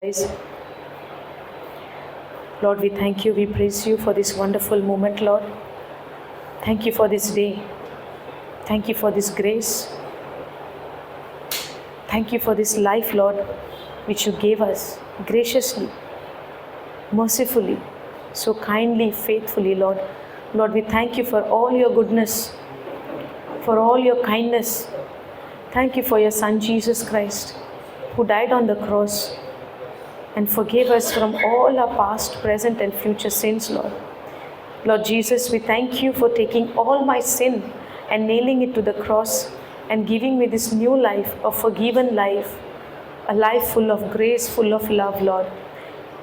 Guys, Lord, we thank you, we praise you for this wonderful moment, Lord. Thank you for this day. Thank you for this grace. Thank you for this life, Lord, which you gave us graciously, mercifully, so kindly, faithfully, Lord. Lord, we thank you for all your goodness, for all your kindness. Thank you for your Son, Jesus Christ, who died on the cross and forgave us from all our past, present, and future sins, Lord. Lord Jesus, we thank you for taking all my sin and nailing it to the cross and giving me this new life, a forgiven life, a life full of grace, full of love, Lord.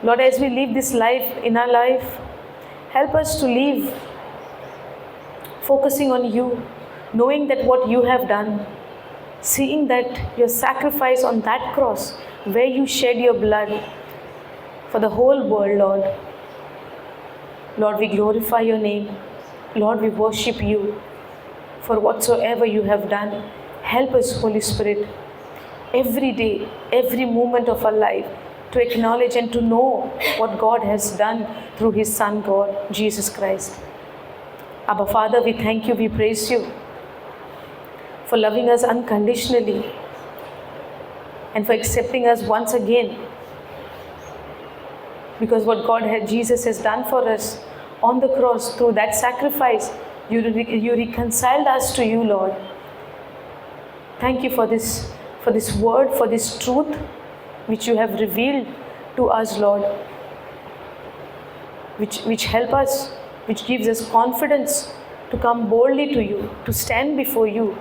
Lord, as we live this life in our life, help us to live focusing on you, knowing that what you have done, seeing that your sacrifice on that cross where you shed your blood for the whole world, Lord. Lord, we glorify your name. Lord, we worship you for whatsoever you have done. Help us, Holy Spirit, every day, every moment of our life to acknowledge and to know what God has done through His Son, God, Jesus Christ. Abba Father, we thank you, we praise you for loving us unconditionally and for accepting us once again. Because what Jesus has done for us on the cross, through that sacrifice, you reconciled us to you, Lord. Thank you for this word, for this truth which you have revealed to us, Lord, which help us, which gives us confidence to come boldly to you, to stand before you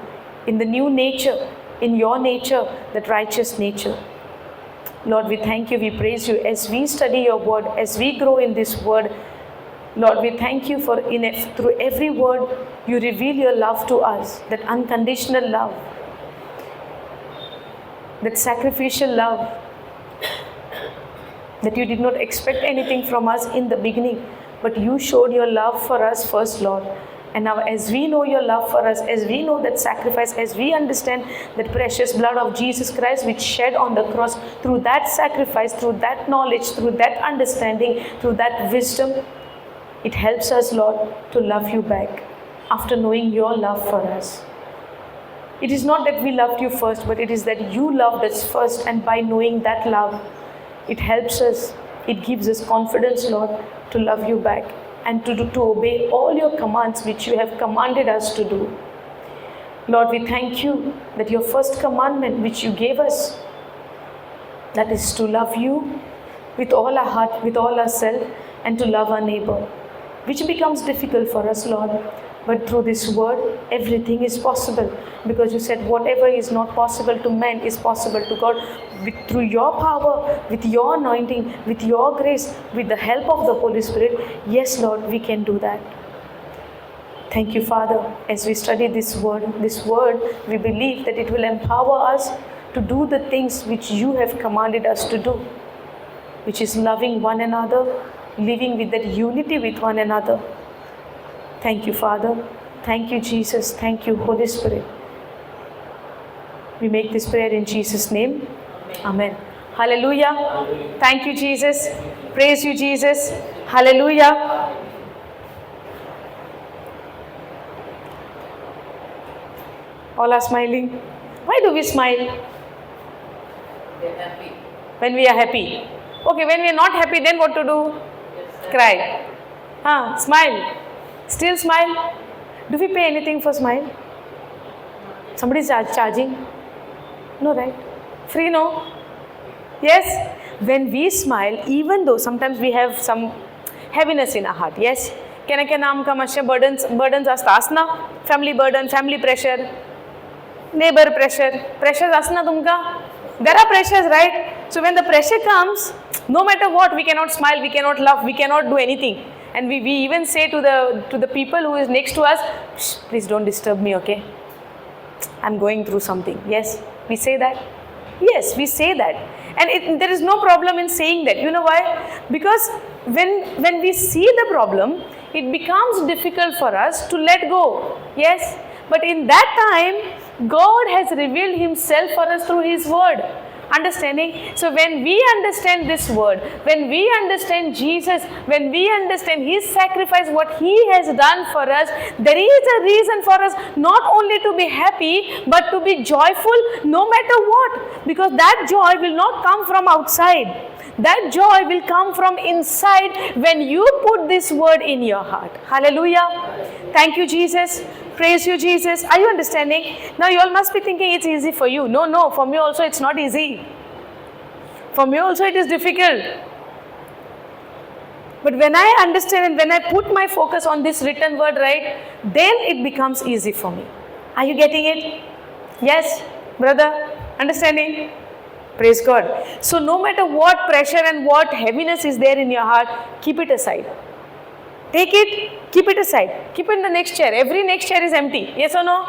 in the new nature, in your nature, that righteous nature. Lord, we thank you, we praise you as we study your word, as we grow in this word. Lord, we thank you for through every word you reveal your love to us, that unconditional love, that sacrificial love, that you did not expect anything from us in the beginning, but you showed your love for us first, Lord. And now as we know your love for us, as we know that sacrifice, as we understand that precious blood of Jesus Christ which shed on the cross, through that sacrifice, through that knowledge, through that understanding, through that wisdom, it helps us, Lord, to love you back after knowing your love for us. It is not that we loved you first, but it is that you loved us first, and by knowing that love, it helps us, it gives us confidence, Lord, to love you back and to obey all your commands which you have commanded us to do. Lord, we thank you that your first commandment which you gave us, that is to love you with all our heart, with all our self, and to love our neighbor, which becomes difficult for us, Lord. But through this word, everything is possible, because you said whatever is not possible to man is possible to God. Through your power, with your anointing, with your grace, with the help of the Holy Spirit, yes, Lord, we can do that. Thank you, Father. As we study this word, we believe that it will empower us to do the things which you have commanded us to do, which is loving one another, living with that unity with one another. Thank you, Father. Thank you, Jesus. Thank you, Holy Spirit. We make this prayer in Jesus' name. Amen. Hallelujah. Thank you, Jesus. Praise you, Jesus. Hallelujah. All are smiling. Why do we smile? We're happy. When we are happy. Okay, when we are not happy, then what to do? Cry. Smile. Still smile. Do we pay anything for smile? Somebody is charging? No, right? Free, no? Yes? When we smile, even though sometimes we have some heaviness in our heart, yes? Kenake naam ka mashe burdens asna, family burden, family pressure, neighbor pressures asna tumka. There are pressures, right? So when the pressure comes, no matter what, we cannot smile, we cannot laugh, we cannot do anything. And we even say to the people who is next to us, please don't disturb me, okay? I'm going through something. Yes, we say that. Yes, we say that. And there is no problem in saying that. You know why? Because when we see the problem, it becomes difficult for us to let go. Yes? But in that time, God has revealed Himself for us through His word. Understanding? So when we understand this word, when we understand Jesus, when we understand His sacrifice, what He has done for us, there is a reason for us not only to be happy, but to be joyful no matter what. Because that joy will not come from outside. That joy will come from inside when you put this word in your heart. Hallelujah. Thank you, Jesus. Praise you, Jesus. Are you understanding? Now you all must be thinking it's easy for you. No, for me also it's not easy. For me also it is difficult. But when I understand and when I put my focus on this written word, right, then it becomes easy for me. Are you getting it? Yes, brother? Understanding? Praise God. So no matter what pressure and what heaviness is there in your heart, keep it aside. Take it, keep it aside. Keep it in the next chair. Every next chair is empty. Yes or no?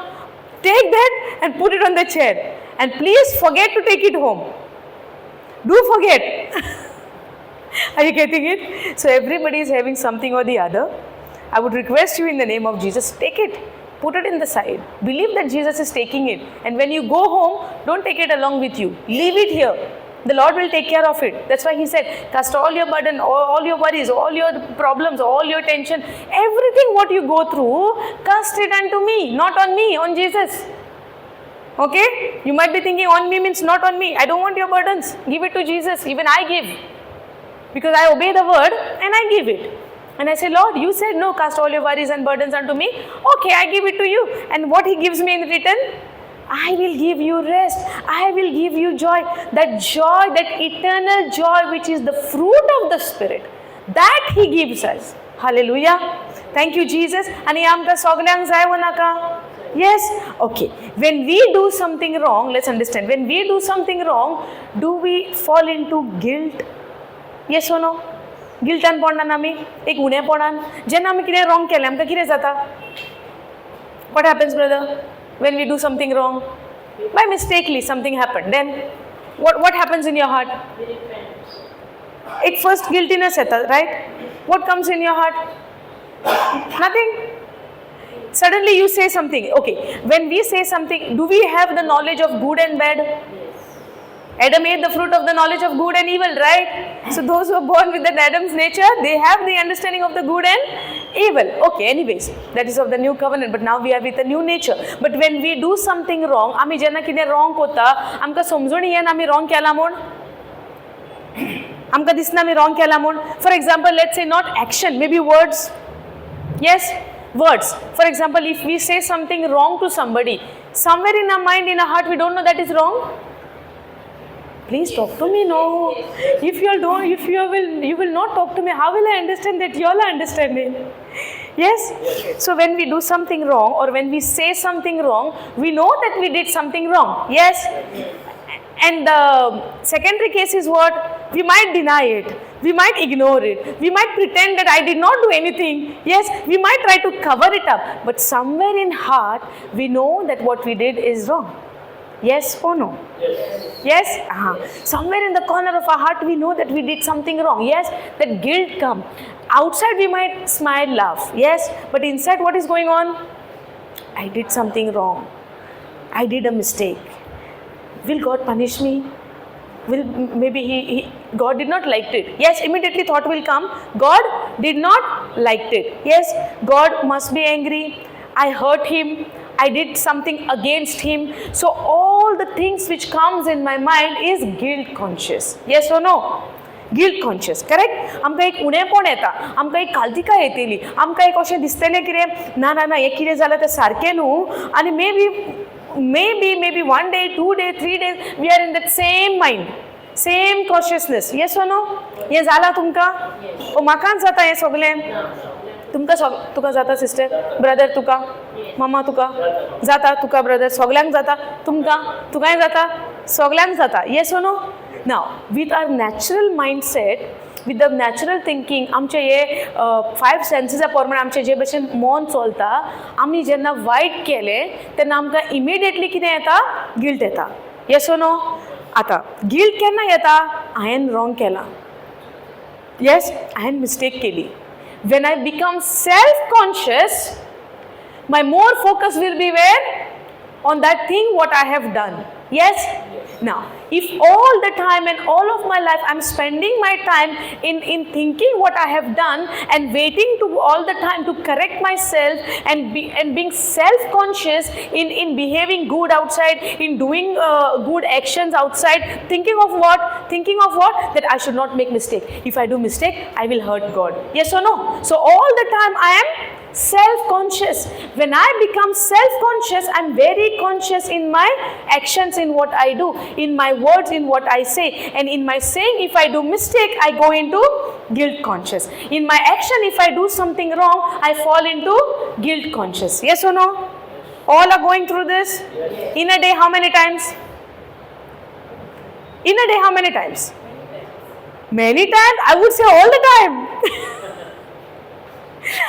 Take that and put it on the chair. And please forget to take it home. Do forget. Are you getting it? So everybody is having something or the other. I would request you in the name of Jesus, take it. Put it in the side. Believe that Jesus is taking it. And when you go home, don't take it along with you. Leave it here. The Lord will take care of it. That's why He said, cast all your burden, all your worries, all your problems, all your tension, everything what you go through, cast it unto me, not on me, on Jesus. Okay? You might be thinking on me means not on me. I don't want your burdens. Give it to Jesus. Even I give. Because I obey the word and I give it. And I say, Lord, you said no, cast all your worries and burdens unto me. Okay, I give it to you. And what He gives me in return? I will give you rest. I will give you joy. That joy, that eternal joy which is the fruit of the Spirit. That He gives us. Hallelujah. Thank you, Jesus. Ani amka soglyang zaiwa naka. Yes? Okay. When we do something wrong, let's understand. When we do something wrong, do we fall into guilt? Yes or no? Guiltan पडना आमी एक उणे पडन जेन्ना आमी कितें wrong केलें आमकां कितें जाता what happens brother when we do something wrong by mistakenly something happened then what happens in your heart it first guiltiness येता right what comes in your heart nothing suddenly you say something okay when we say something do we have the knowledge of good and bad Adam ate the fruit of the knowledge of good and evil, right? So those who are born with that Adam's nature, they have the understanding of the good and evil. Okay, anyways, that is of the new covenant, but now we are with a new nature. But when we do something wrong, आमी जेन्ना कितें wrong कोता, आमकां समजून येना आमी wrong केला म्हूण. आमकां दिसना आमी wrong केला म्हूण. For example, let's say not action, maybe words. Yes, words. For example, if we say something wrong to somebody, somewhere in our mind, in our heart, we don't know that is wrong. Please talk to me, no. If you will not talk to me, how will I understand that you all are understanding? Yes? So when we do something wrong or when we say something wrong, we know that we did something wrong. Yes? And the secondary case is what? We might deny it. We might ignore it. We might pretend that I did not do anything. Yes, we might try to cover it up. But somewhere in heart, we know that what we did is wrong. Yes or no? Yes? Somewhere in the corner of our heart we know that we did something wrong. Yes? That guilt comes. Outside we might smile, laugh. Yes? But inside what is going on? I did something wrong. I did a mistake. Will God punish me? Maybe God did not like it. Yes, immediately thought will come. God did not like it. Yes, God must be angry. I hurt Him. I did something against Him. So all the things which comes in my mind is guilt conscious. Yes or no? Guilt conscious, correct? आमकां एक उणेपण येता, आमकां एक काल्तिका येतली, आमकां एक अशें दिसतलें कितें ना हें कितें जालें तें सारकें न्हू आनी maybe 1 day, 2 days, 3 days we are in that same mind, same consciousness. Yes or no? हें जालां तुमकां? ओ म्हाकाच जाता हें सगलें? तुका जाता सिस्टर ब्रदर तुका मम्मा तुका जाता तुका ब्रदर सगल्यांक जाता तुकाय जाता सगल्यांक जाता येस ओ no now with our natural mindset with the natural thinking आमचे हे 5 सेन्सीसा प्रमाणे आमचे जे भशेन मन चलता आमी जेन्ना वायट केलें तेन्ना आमकां इमिडिएटली कितें येता गिल्ट येता येस ओ नो आतां गिल्ट केन्ना येता हांवें रॉंग केलां येस हांवें मिस्टेक केली When I become self-conscious, my more focus will be where? On that thing what I have done. Yes? Now, if all the time and all of my life I'm spending my time in thinking what I have done and waiting to all the time to correct myself and being self-conscious in behaving good outside, in doing good actions outside, thinking of what? Thinking of what? That I should not make mistake. If I do mistake, I will hurt God. Yes or no? So all the time I am self-conscious. When I become self-conscious, I'm very conscious in my actions, in what I do, in my words, in what I say. And in my saying, if I do mistake, I go into guilt conscious. In my action, if I do something wrong, I fall into guilt conscious. Yes or no? All are going through this? In a day, how many times? In a day, how many times? Many times? I would say all the time.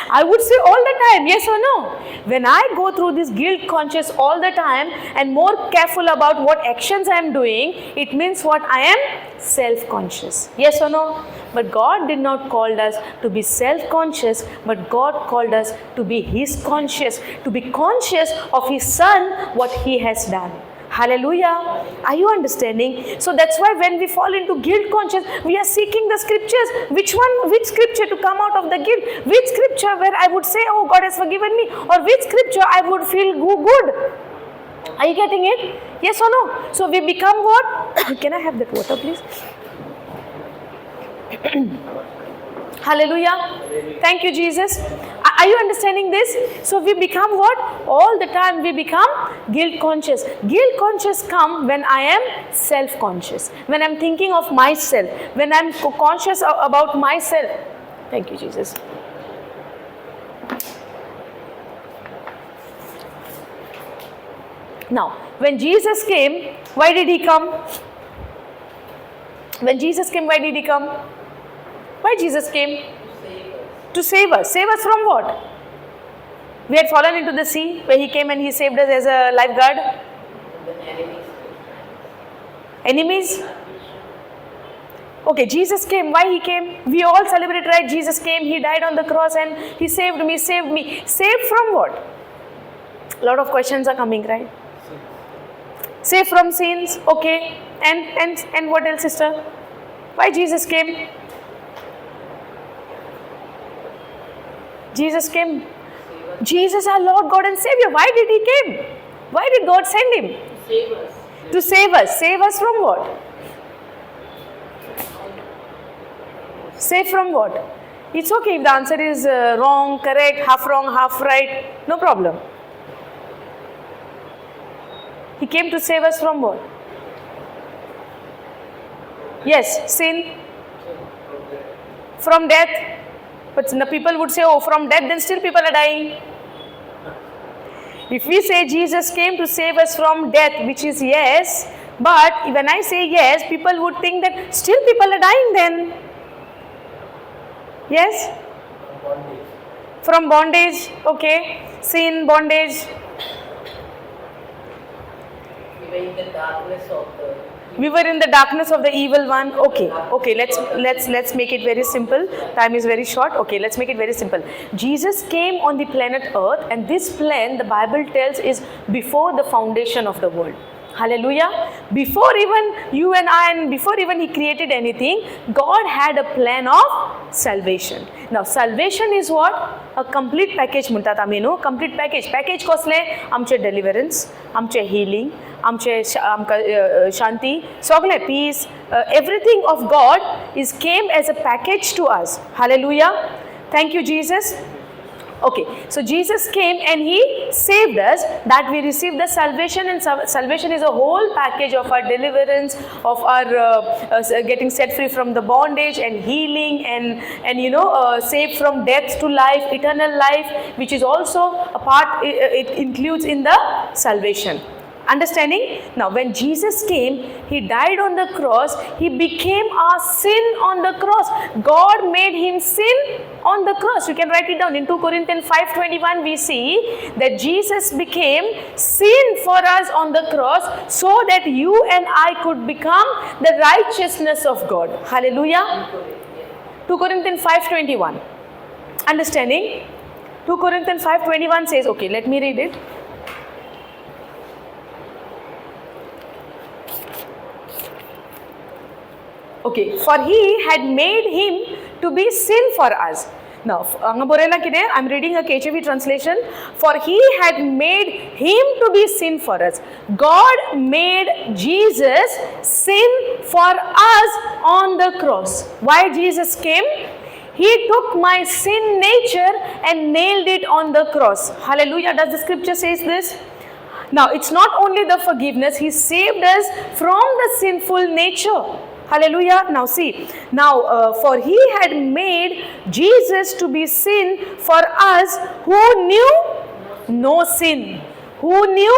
I would say all the time, yes or no? When I go through this guilt conscious all the time and more careful about what actions I am doing, it means what? I am self-conscious. Yes or no? But God did not call us to be self-conscious, but God called us to be His conscious, to be conscious of His Son, what He has done. Hallelujah. Are you understanding? So that's why when we fall into guilt conscious, we are seeking the scriptures. Which scripture to come out of the guilt? Which scripture where I would say, oh, God has forgiven me? Or which scripture I would feel good? Are you getting it? Yes or no? So we become what? Can I have that water, please? Hallelujah. Thank you, Jesus. Are you understanding this? So we become what? All the time we become guilt conscious. Guilt conscious come when I am self-conscious. When I'm thinking of myself. When I'm conscious about myself. Thank you, Jesus. Now, when Jesus came, why did He come? When Jesus came, why did He come? Why Jesus came? To save us. Save us from what? We had fallen into the sea where He came and He saved us as a lifeguard. Enemies? Okay, Jesus came. Why He came? We all celebrate, right? Jesus came, He died on the cross and He saved me, saved me. Saved from what? A lot of questions are coming, right? Saved from sins. Okay. And what else, sister? Why Jesus came? Jesus came. Jesus, our Lord, God and Savior. Why did He came? Why did God send Him? To save us. To save us. Save us from what? Save from what? It's okay if the answer is wrong, correct, half wrong, half right. No problem. He came to save us from what? Yes, sin. From death. But the people would say, oh, from death, then still people are dying. If we say Jesus came to save us from death, which is yes, but when I say yes, people would think that still people are dying then. Yes? From bondage, okay. Sin, bondage. We were in the darkness of the We were in the darkness of the evil one. Okay. Let's make it very simple. Time is very short. Okay, let's make it very simple. Jesus came on the planet Earth, and this plan, the Bible tells, is before the foundation of the world. Hallelujah. Before even you and I, and before even He created anything, God had a plan of salvation. Now, salvation is what? A complete package म्हणतात आम्ही न्हू. Complete package. Package कसले? आमचे deliverance, आमचे healing, आमचे शांती, सगळे peace, everything of God is came as a package to us. Hallelujah. Thank you, Jesus. Okay, so Jesus came and He saved us, that we received the salvation, and salvation is a whole package of our deliverance, of our getting set free from the bondage and healing and saved from death to life, eternal life, which is also a part, it includes in the salvation. Understanding? Now, when Jesus came, He died on the cross. He became our sin on the cross. God made Him sin on the cross. You can write it down. In 2 Corinthians 5:21, we see that Jesus became sin for us on the cross so that you and I could become the righteousness of God. Hallelujah. 2 Corinthians 5:21. Understanding? 2 Corinthians 5:21 says, okay, let me read it. Okay, for he had made him to be sin for us. Now, हांगा बरयला कितें? I'm reading a KJV translation. For he had made him to be sin for us. God made Jesus sin for us on the cross. Why Jesus came? He took my sin nature and nailed it on the cross. Hallelujah. Does the scripture says this? Now, it's not only the forgiveness, he saved us from the sinful nature. Hallelujah. Now see, for he had made Jesus to be sin for us who knew no sin. Who knew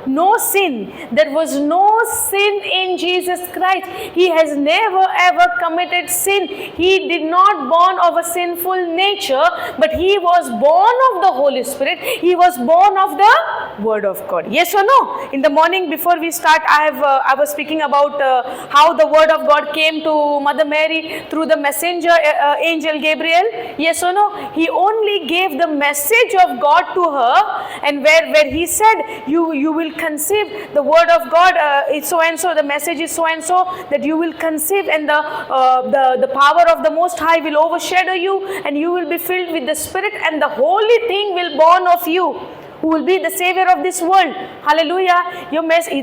no sin? There was no sin in Jesus Christ. He has never ever committed sin. He did not born of a sinful nature, but he was born of the Holy Spirit. He was born of the Word of God. Yes or no? In the morning before we start, I was speaking about how the Word of God came to Mother Mary through the messenger angel Gabriel. Yes or no? He only gave the message of God to her, and where he said, you will conceive, the word of God is so and so, the message is so and so, that you will conceive, and the power of the Most High will overshadow you, and you will be filled with the Spirit, and the holy thing will born of you, who will be the savior of this world. Hallelujah.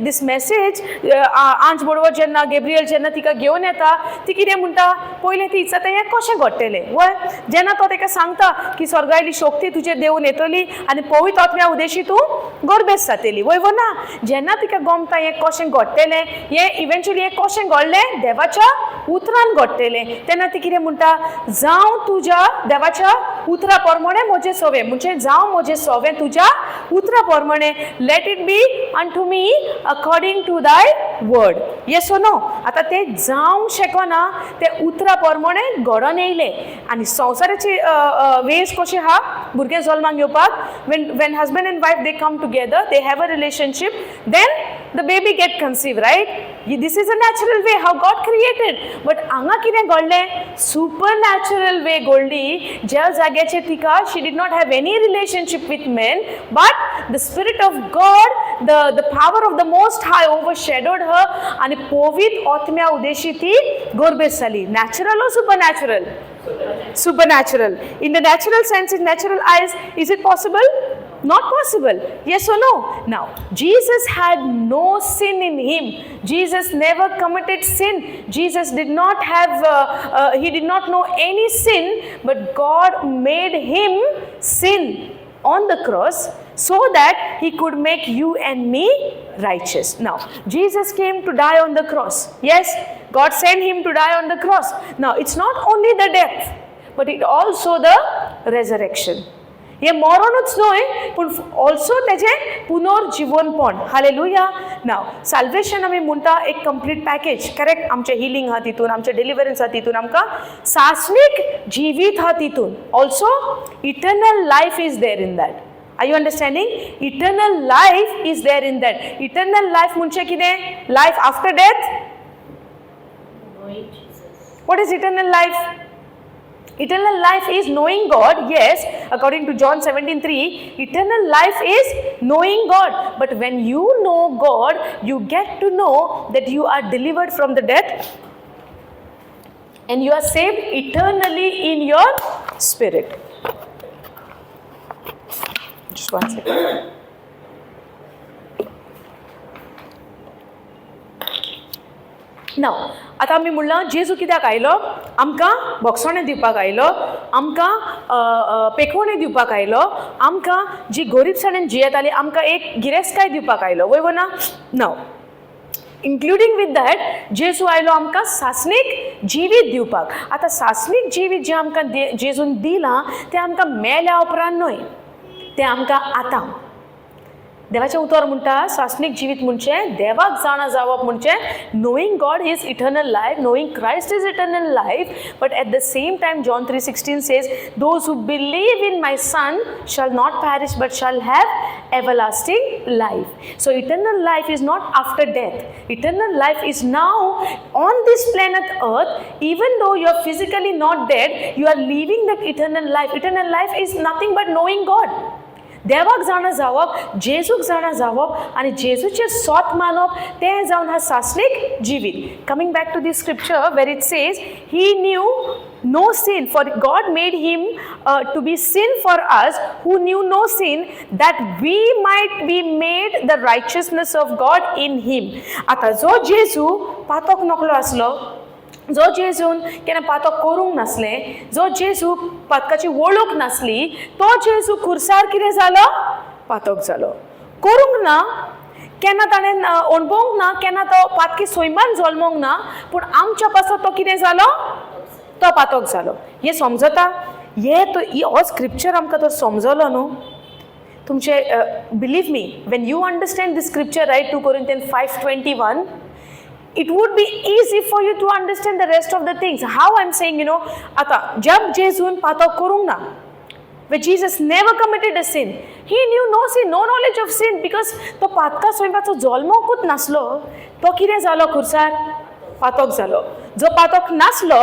This message, Anj Bodwa Jenna, Gabriel Jenna tika घेऊन येता, ती कितें म्हणटा, पयलें ती इच्छा हें कशें घडटलें? वय, जेन्ना तो तेका सांगता की स्वर्गायली शक्ती तुजेर देवून येतली आनी पवित्र आत्म्या उदेशी तूं गर्भेस्त जातली. वय वो ना, जेन्ना तिका गमता हें कशें घडटलें, हें इवेंच्युअली हें कशें घडलें, देवाच्या उतरान घडटलें, तेन्ना ती कितें म्हणटा, जावं तुज्या देवाच्या उतरा प्रमाणे म्हजें सवें, म्हणजे जावं म्हजें सवें तुज्या उतरा प्रमाणे, let it be unto me according to thy word. Yes और नो? आता ते जावं शेकना, ते उतरा प्रमाणे घडोवन येयले. आनी संवसाराची वेज कशी आहा भुरगें जल्माक येवपाक, when husband and wife they come together, they have a relationship, then the baby get conceived, right? This is a natural way how God created. But हांगा कितें घडलें? Supernatural way घडली. ज्या जाग्याचेर तिका, she did not have any relationship with men, but the Spirit of God, the power of the Most High overshadowed her, आणि पवित्र आत्म्या उदेशी ती गर्भेस्त जाली. Natural or supernatural? Supernatural. In the natural sense, in natural eyes, is it possible? Not possible. Yes or no? Now, Jesus had no sin in him. Jesus never committed sin. Jesus did not have, he did not know any sin, but God made him sin on the cross so that he could make you and me righteous. Now, Jesus came to die on the cross. Yes, God sent him to die on the cross. Now, it's not only the death, but it also the resurrection. हे मरणूच न्हय, पूण also तेजें पुनर्जीवनपण. Hallelujah. नाव solvation आमी म्हणटा एक complete package, correct? आमचें healing आहा तितून, आमचें डिलिव्हरन्स आहा तितून, आमकां सासणीक जिवीत आहा तितून. Also eternal life is there in that. Are you understanding? Eternal life is there in that. Eternal life म्हणजे कितें? Life after death? What is eternal life? Eternal life is knowing God. Yes, according to John 17:3, eternal life is knowing God. But when you know God, you get to know that you are delivered from the death and you are saved eternally in your spirit. Just one second. Now, आता आमी म्हणलां जेजू कित्याक आयलो? आमकां भोगसोणें दिवपाक आयलो, आमकां पेखवणें दिवपाक आयलो, आमकां जी गरीबसाणेन जियेताली आमकां एक गिरेस्तकाय दिवपाक आयलो. वय वो ना? नाव इन्क्लुडींग वीथ दॅट जेजू आयलो आमकां सासणीक जिवीत दिवपाक. आतां सासणीक जिवीत जें आमकां जेजून दिलां तें आमकां मेल्या उपरांत न्हय, तें आमकां आतां. देवाचें उतर म्हणटा सासणीक जिवीत म्हणजे देवाक जाणा जावप म्हणजे knowing God is eternal life, knowing Christ is eternal life. But at the same time John 3:16 says those who believe in my son shall not perish but shall have everlasting life. So eternal life is not after death. Eternal life is now on this planet earth. Even though you are physically not dead, you are living that eternal life. Eternal life is nothing but knowing God. देवाक जाणा जावप, जेजूक जाणा जावप आनी जेजूचे सोत मानप तें जावन हा सासलीक जिवीत. Coming back to the scripture where it says he knew no sin, for God made him to be sin for us who knew no sin, that we might be made the righteousness of God in him. आता जो जेजू पातोक नकलो आसलो, जो जेजून केन्ना पातक करूंक नासले, जो जेजू पातकाची वळख नासली, तो जेजू खुर्सार कितें जालो? पातक जालो. करूंक ना, केन्ना ताणें अणभवूंक ना, केन्ना तो पातकी सोयमान जल्मोंक ना, पूण आमच्या पासत तो कितें जालो? तो पातक जालो. हे समजता? हो स्क्रिप्चर आमकां तर समजलो न्हू. तुमचे believe me, when you understand this scripture right 2 Corinthians 5:21, it would be easy for you to understand the rest of the things. How I'm saying, आता जब जेजून पातक करूंक ना, where Jesus never committed a sin, he knew no sin, no knowledge of sin, because तो पातका सोयपाचो जल्मोकूच नासलो, तो कितें जालो खुर्सार? पातक जालो. जो पातक नासलो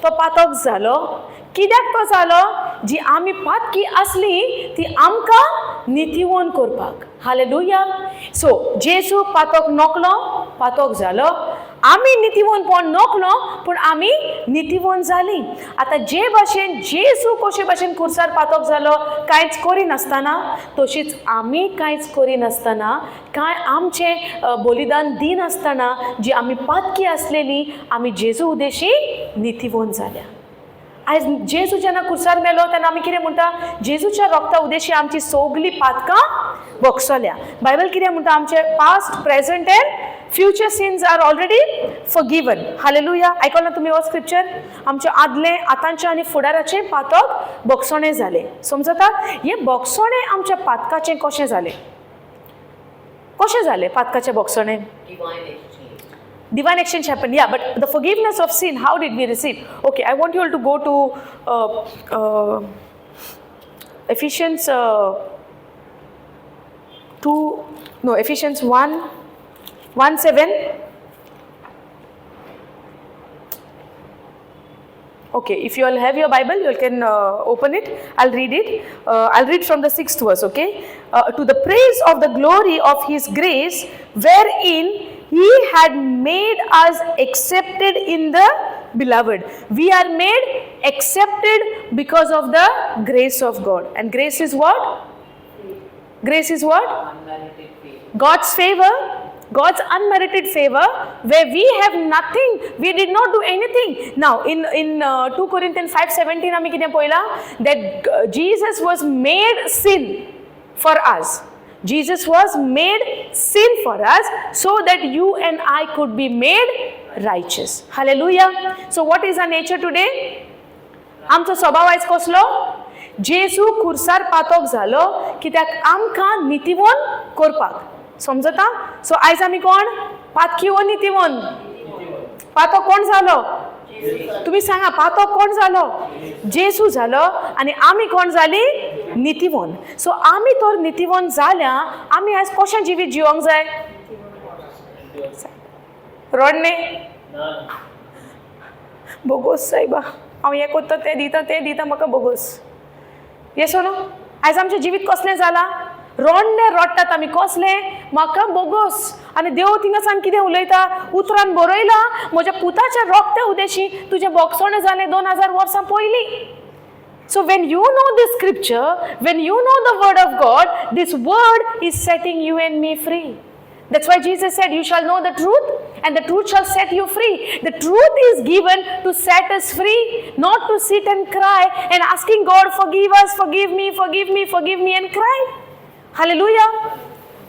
तो पातक जालो. कित्याक तो जालो? जी आमी पातकी आसली ती आमकां नितिवोन करपाक. हालेलुया. सो जेजू पातक नकलो, पातक जालो. आमी नितिवोनपण नकलो, पूण आमी नितिवोन जाली. आता जे भाशेन जेजू कशे भाशेन खुर्सार पातक जालो, कांयच करिनासतना, तशीच आमी कांयच करिनासतना, कांय आमचे बलिदान दिनासतना, जी आमी पातकी आसलेली, आमी जेजू उदेशी नितिवोन जाल्या. आयज जेजू जेन्ना खुर्सार मेलो तेन्ना आमी कितें म्हणटा? जेजूच्या रक्ता उदेशी आमची सगलीं पातकां भोगसल्या. बायबल कितें म्हणटा? आमचे past, present and future sins are already forgiven. Hallelujah. आयकलां तुमी हो स्क्रिप्चर? आमचे आदले, आतांचे आनी फुडाराचे पातक भोगसणे जाले. समजता? हे भोगसणे आमच्या पातकाचें कशें जालें? कशें जालें पातकाचें भोगसणें? Divine exchange happened, yeah, but the forgiveness of sin, how did we receive? Okay, I want you all to go to Ephesians 1:7. Okay, if you all have your Bible, you all can open it. I'll read it. I'll read from the 6th verse, okay? To the praise of the glory of His grace, wherein He had made us accepted in the beloved. We are made accepted because of the grace of God. And grace is what? Grace is what? Unmerited favor. God's favor. God's unmerited favor, where we have nothing, we did not do anything. Now, in 2 Corinthians 5:17, आमी कितें पळयलां? That Jesus was made sin for us. Jesus was made sin for us so that you and I could be made righteous. Hallelujah. So what is our nature today? आमचो स्वभाव आयज कसलो? जेजू खुर्सार पातक जालो कित्याक आमकां नितिवोन करपाक. समजता? सो आयज आमी कोण? पातकी वो नितिवोन? पातक कोण जालो? तुम्ही सांगा, पातक कोण जालो? जेजू जालो. आनी आमी कोण जाली? नितिवोन. सो आमी तर नितिवोन जाल्या, आमी आयज कशें जिवीत जिवंक जाय? रडणे? बोगोस सायबा, हांव हें करता, तें दिता म्हाका बोगोस. Yes no? आयज आमचें जिवीत कसलें जालां? रडणे रडटात आमी. कसले? म्हाका बोगोस. आनी देव थिंगासान कितें उलयता? उतरान बरयलां, म्हज्या पुताच्या रक्त्या उदेशी तुजें भोगसणें जालें 2000 वर्सां पयलीं. So when you know this scripture, when you know the word of God, this word is setting you and me free. That's why Jesus said, you shall know the truth and the truth shall set you free. The truth is given to set us free, not to sit and cry and asking God, forgive us, forgive me, forgive me, forgive me, and cry. Hallelujah.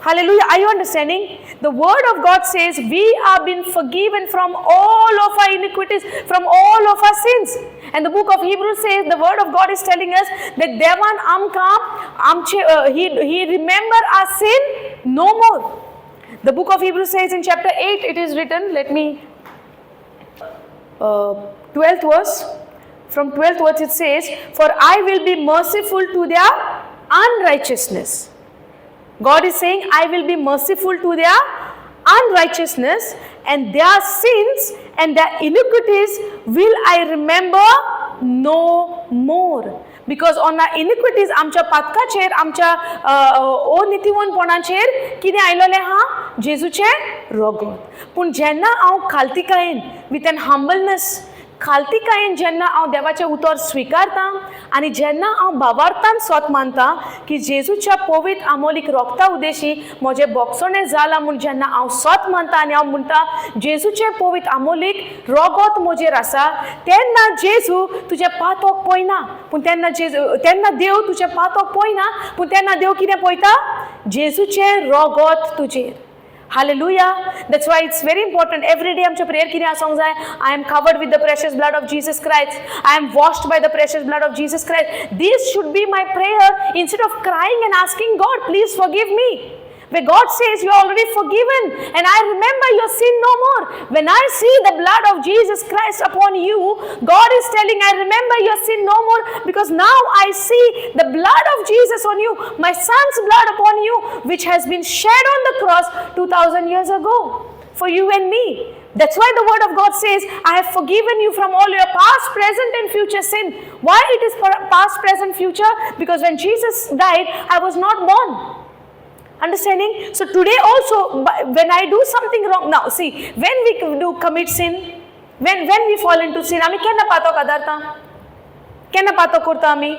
Hallelujah. Are you understanding? The word of God says we are been forgiven from all of our iniquities, from all of our sins. And the book of Hebrews says, the word of God is telling us that Devan he remember our sin no more. The book of Hebrews says in chapter 8, it is written, let me, 12th verse, from 12th verse it says, for I will be merciful to their unrighteousness. God is saying, I will be merciful to their unrighteousness, and their sins and their iniquities will I remember no more. Because on our iniquities आमच्या पातकाचेर आमच्या अनितीवनपणाचेर कितें आयलोलें हा? जेजूचे रगत. पूण जेन्ना हांव खालतीकायेन with an humbleness खालतीकायेन जेन्ना हांव देवाचें उतर स्विकारतां आनी जेन्ना हांव भावार्थान स्वत मानतां की जेजूच्या पवित्र आमोलीक रोगता उदेशी म्हजें बोगसणें जालां म्हूण जेन्ना हांव स्वत मानतां आनी हांव म्हणटा जेजूचें पवित्र आमोलीक रोगत म्हजेर आसा, तेन्ना जेजू तुजें पातोक पळयना. पूण तेन्ना देव तुजें पातोक पळयना, पूण तेन्ना देव कितें पळयता? जेजूचें रोगत तुजेर. Hallelujah. That's why it's very important. Every day आमच्या prayer कितें आसोंक जाय? I am covered with the precious blood of Jesus Christ. I am washed by the precious blood of Jesus Christ. This should be my prayer instead of crying and asking God, please forgive me. Where God says you are already forgiven and I remember your sin no more. When I see the blood of Jesus Christ upon you, God is telling I remember your sin no more because now I see the blood of Jesus on you, my son's blood upon you, which has been shed on the cross 2000 years ago for you and me. That's why the word of God says, I have forgiven you from all your past, present and future sin. Why it is past, present, future? Because when Jesus died, I was not born. Understanding? So today also, when I do something wrong, now see, when we do commit sin, when we fall into sin, आमी केन्ना पातो कादारता? केन्ना पातो करता आमी?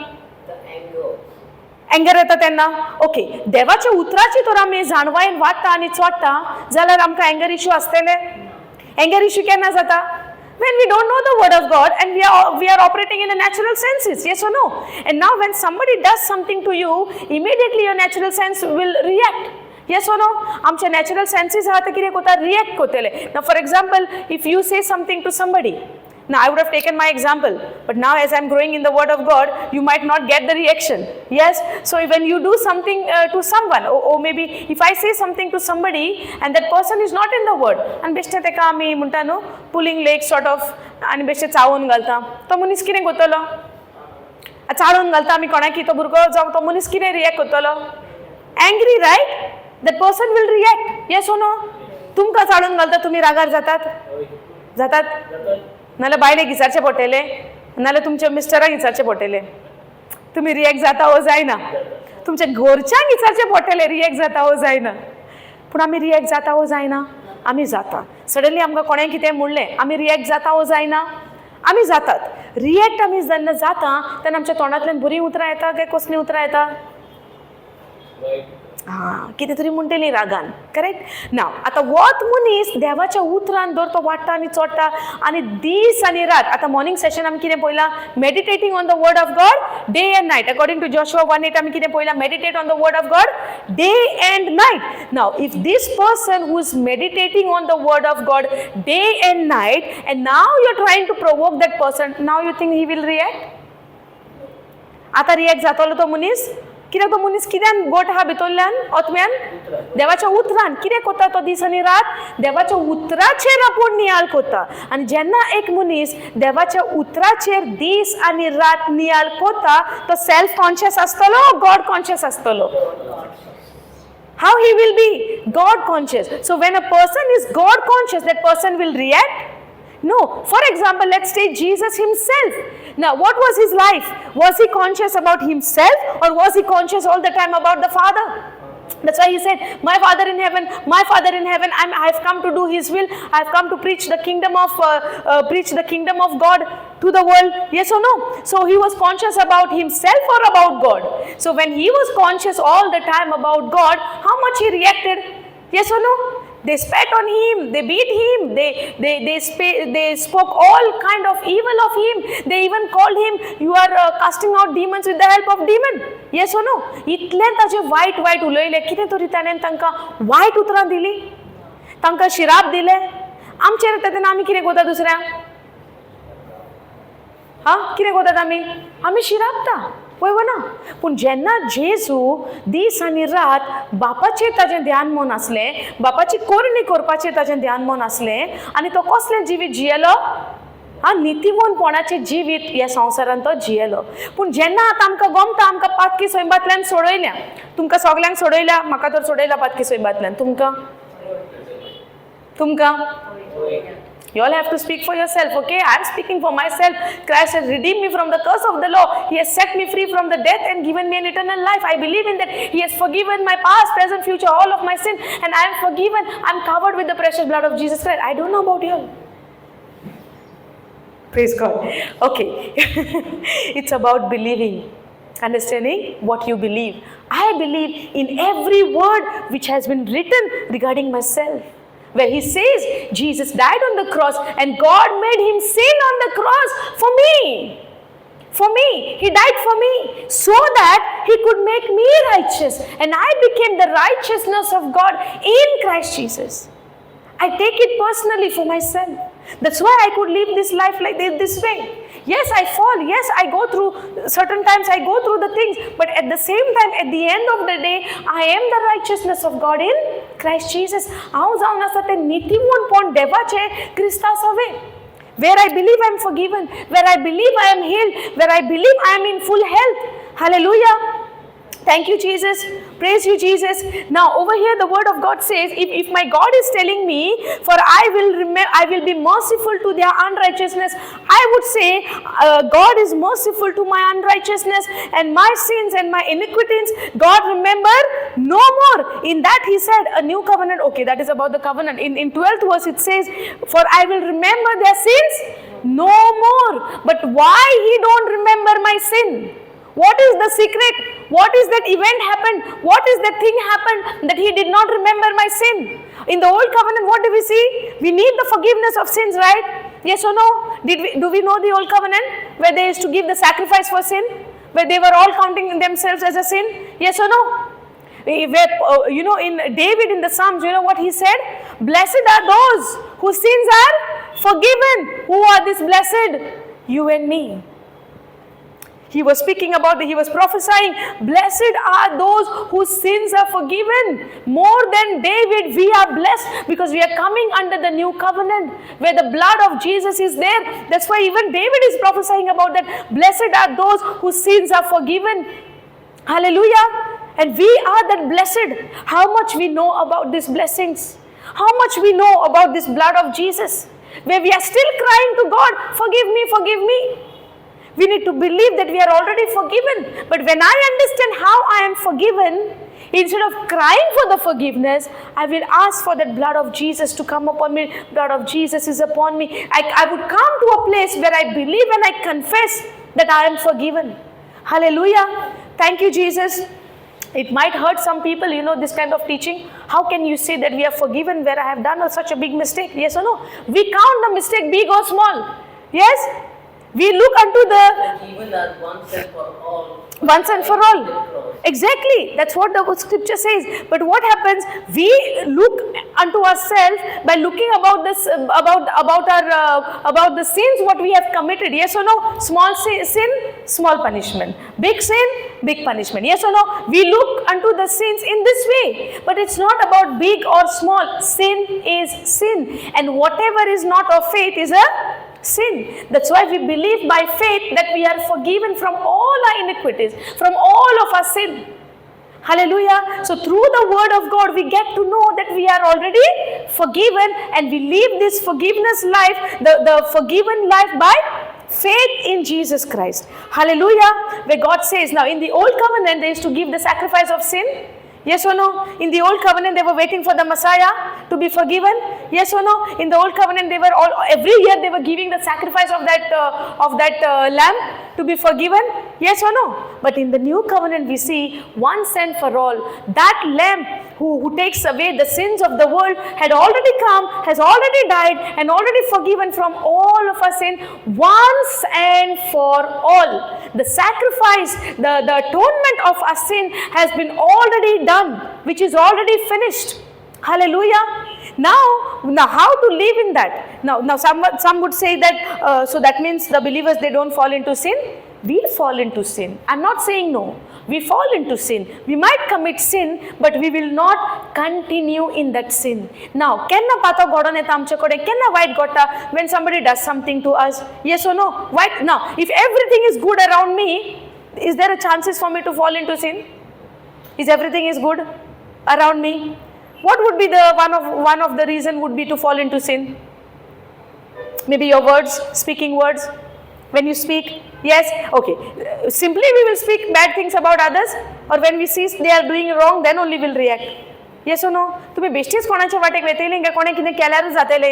Anger येता तेन्ना. Okay, देवाच्या उतराची तर आमी जाणवायेन वाडटा आनी चोडटा जाल्यार आमकां एंगर इश्यू आसतले. एंगर इश्यू केन्ना जाता? When we don't know the word of God and we are operating in the natural senses, yes or no? And now when somebody does something to you, immediately your natural sense will react. Yes or no? आमचे natural senses आहात कितें कोता? React कोतेले. Now for example, if you say something to somebody, now I would have taken my example, but now as I'm growing in the word of God, you might not get the reaction. Yes? So when you do something to someone, or maybe if I say something to somebody and that person is not in the word, and बेश्टे तेका आमी म्हणटा न्हू pulling legs sort of आनी बेश्टे चावून घालता, तो मनीस कितें कोत्तलो? चाळून घालता आमी कोणाकी, तो भुरगो जावं तो मनीस कितें react कोत्तलो? Angry, right? That person will react. Yes or no? तुमकां चाळून घालता तुमी रागार जातात? नाल्यार बायलेक विचारचें पडटलें, नाल्यार तुमच्या मिस्टराक विचारचें पडटलें, तुमी रिएक्ट जाता वो जायना. तुमच्या घरच्यांक विचारचें पडटलें रिएक्ट जाता वो जायना. पूण आमी रिएक्ट जाता वो जायना? आमी जाता. सडनली आमकां कोणें कितें म्हणलें, आमी रिएक्ट जाता वो जायना? आमी जातात. रिएक्ट आमी जेन्ना जाता तेन्ना आमच्या तोंडांतल्यान बरीं उतरां येता काय कसलीं उतरां येता? कितें तरी म्हणटली रागान. करेक्ट? नाव आतां वत मनीस देवाच्या उतरान दर तो वाडटा आनी चोडटा आनी दीस आनी रात. आतां मॉर्निंग सेशन आमी कितें पळयलां? Meditating on the word of God day and night. According to Joshua 1:8 आमी कितें पळयलां? Meditate on the word of God day and night. Now if this person who is meditating on the word of God day and night and now you are trying to provoke that person, now you think he will react? आतां react जातलो तो मनीस? कित्याक तो मनीस कित्यान गोट आहा भितरल्यान आत्म्यान? देवाच्या उतरान. कितें कोता तो दीस आनी रात? देवाच्या उतराचेर आपूण नियाळ कोता. आनी जेन्ना एक मनीस देवाच्या उतराचेर दीस आनी रात नियाळ कोता, तो सेल्फ कॉन्शियस आसतलो, गॉड कॉन्शियस आसतलो? How he will be? God conscious. So when a person is God conscious, that person will react? No. For example, let's take Jesus himself. Now, what was his life? Was he conscious about himself or was he conscious all the time about the Father? That's why he said, my Father in heaven, I've come to do his will. I've come to preach the kingdom of God to the world. Yes or no? So he was conscious about himself or about God? So when he was conscious all the time about God, how much he reacted? Yes or no? They spat on him, they beat him, they spoke all kind of evil of him. They even called him, you are casting out demons with the help of demon. Yes or no? इतले ताजे वायट उलयले, कितें तरी ताणें तांकां वायट उतरां दिली, तांकां शिराप दिले. आमचेर येता तेन्ना आमी कितें कोता दुसऱ्यांक? कितें कोतात आमी शिरापता. पळय ना? पूण जेन्ना जेजू दीस आनी रात बापाचेर ताजें ध्यान मन आसलें, बापाची कोरणी करपाचेर ताजें ध्यान मन आसलें आनी तो कसलें जिवीत जियेलो? नितीवनपणाचें जिवीत ह्या संवसारांत तो जियेलो. पूण जेन्ना आतां आमकां गमता, आमकां पातकी सैमांतल्यान सोडयल्या. तुमकां सगल्यांक सोडयल्या, म्हाका तर सोडयल्या पातकी सैमांतल्यान. तुमकां You all have to speak for yourself, okay? I'm speaking for myself. Christ has redeemed me from the curse of the law. He has set me free from the death and given me an eternal life. I believe in that. He has forgiven my past, present, future, all of my sin. And I am forgiven. I'm covered with the precious blood of Jesus Christ. I don't know about you all. Praise God. Okay. It's about believing. Understanding what you believe. I believe in every word which has been written regarding myself. Where he says, Jesus died on the cross and God made him sin on the cross for me. For me. He died for me. So that he could make me righteous. And I became the righteousness of God in Christ Jesus. I take it personally for myself. That's why I could live this life like this way. Yes, I fall. Yes, I go through, certain times I go through the things. But at the same time, at the end of the day, I am the righteousness of God in Christ Jesus. हांव जावन आसा ते नीतिमून पण देवाचे Crysta सवे. Where I believe I am forgiven. Where I believe I am healed. Where I believe I am in full health. Hallelujah. Thank you, Jesus. Praise you, Jesus. Now, over here, the word of God says, if my God is telling me, for I will be merciful to their unrighteousness, I would say, God is merciful to my unrighteousness and my sins and my iniquities. God, remember no more. In that, he said, a new covenant. Okay, that is about the covenant. In 12th verse, it says, for I will remember their sins no more. But why he don't remember my sin? What is the secret? What is that event happened? What is that thing happened that he did not remember my sin? In the old covenant, what do we see? We need the forgiveness of sins, right? Yes or no? Do we know the old covenant? Where they used to give the sacrifice for sin? Where they were all counting themselves as a sin? Yes or no? Where, in David in the Psalms, you know what he said? Blessed are those whose sins are forgiven. Who are this blessed? You and me. He was speaking about he was prophesying, blessed are those whose sins are forgiven. More than David, we are blessed because we are coming under the new covenant where the blood of Jesus is there. That's why even David is prophesying about that. Blessed are those whose sins are forgiven. Hallelujah. And we are that blessed. How much we know about these blessings. How much we know about this blood of Jesus. Where we are still crying to God, forgive me, forgive me. We need to believe that we are already forgiven. But when I understand how I am forgiven, instead of crying for the forgiveness, I will ask for that blood of Jesus to come upon me. Blood of Jesus is upon me. I would come to a place where I believe and I confess that I am forgiven. Hallelujah. Thank you, Jesus. It might hurt some people, this kind of teaching. How can you say that we are forgiven where I have done such a big mistake? Yes or no? We count the mistake big or small. Yes? We look unto the... Even that once and for all. Once and for all. Exactly. That's what the scripture says. But what happens? We look unto ourselves by looking about this, about the sins what we have committed. Yes or no? Small sin, small punishment. Big sin, big punishment. Yes or no? We look unto the sins in this way. But it's not about big or small. Sin is sin. And whatever is not of faith is a sin. That's why we believe by faith that we are forgiven from all our iniquities, from all of our sin. Hallelujah. So through the word of God, we get to know that we are already forgiven and we live this forgiveness life, the forgiven life by faith in Jesus Christ. Hallelujah. Where God says, now in the old covenant, they used to give the sacrifice of sin. Yes or no? In the old covenant, they were waiting for the Messiah to be forgiven. Yes or no? In the old covenant, they were every year they were giving the sacrifice of that lamb to be forgiven. Yes or no? But in the new covenant, we see once and for all, that lamb who takes away the sins of the world had already come, has already died, and already forgiven from all of our sin once and for all. The sacrifice, the atonement of our sin has been already done, which is already finished. Hallelujah. Now how to live in that? Now some would say that, so that means the believers, they don't fall into sin. We fall into sin. I'm not saying no. We fall into sin. We might commit sin, but we will not continue in that sin. Now, kenna pata godone tamchakode, kenna white gotta when somebody does something to us? Yes or no? White. Now, if everything is good around me, is there a chances for me to fall into sin? Is everything is good around me? What would be the one of the reason would be to fall into sin? Maybe your words, speaking words. When you speak, yes, okay. Simply we will speak bad things about others, or when we see they are doing wrong, then only we'll react. Yes or no? तुम्ही बेश्टीच कोणाच्या वाटेक वेतयली काय कोणे कितें केल्यार जातले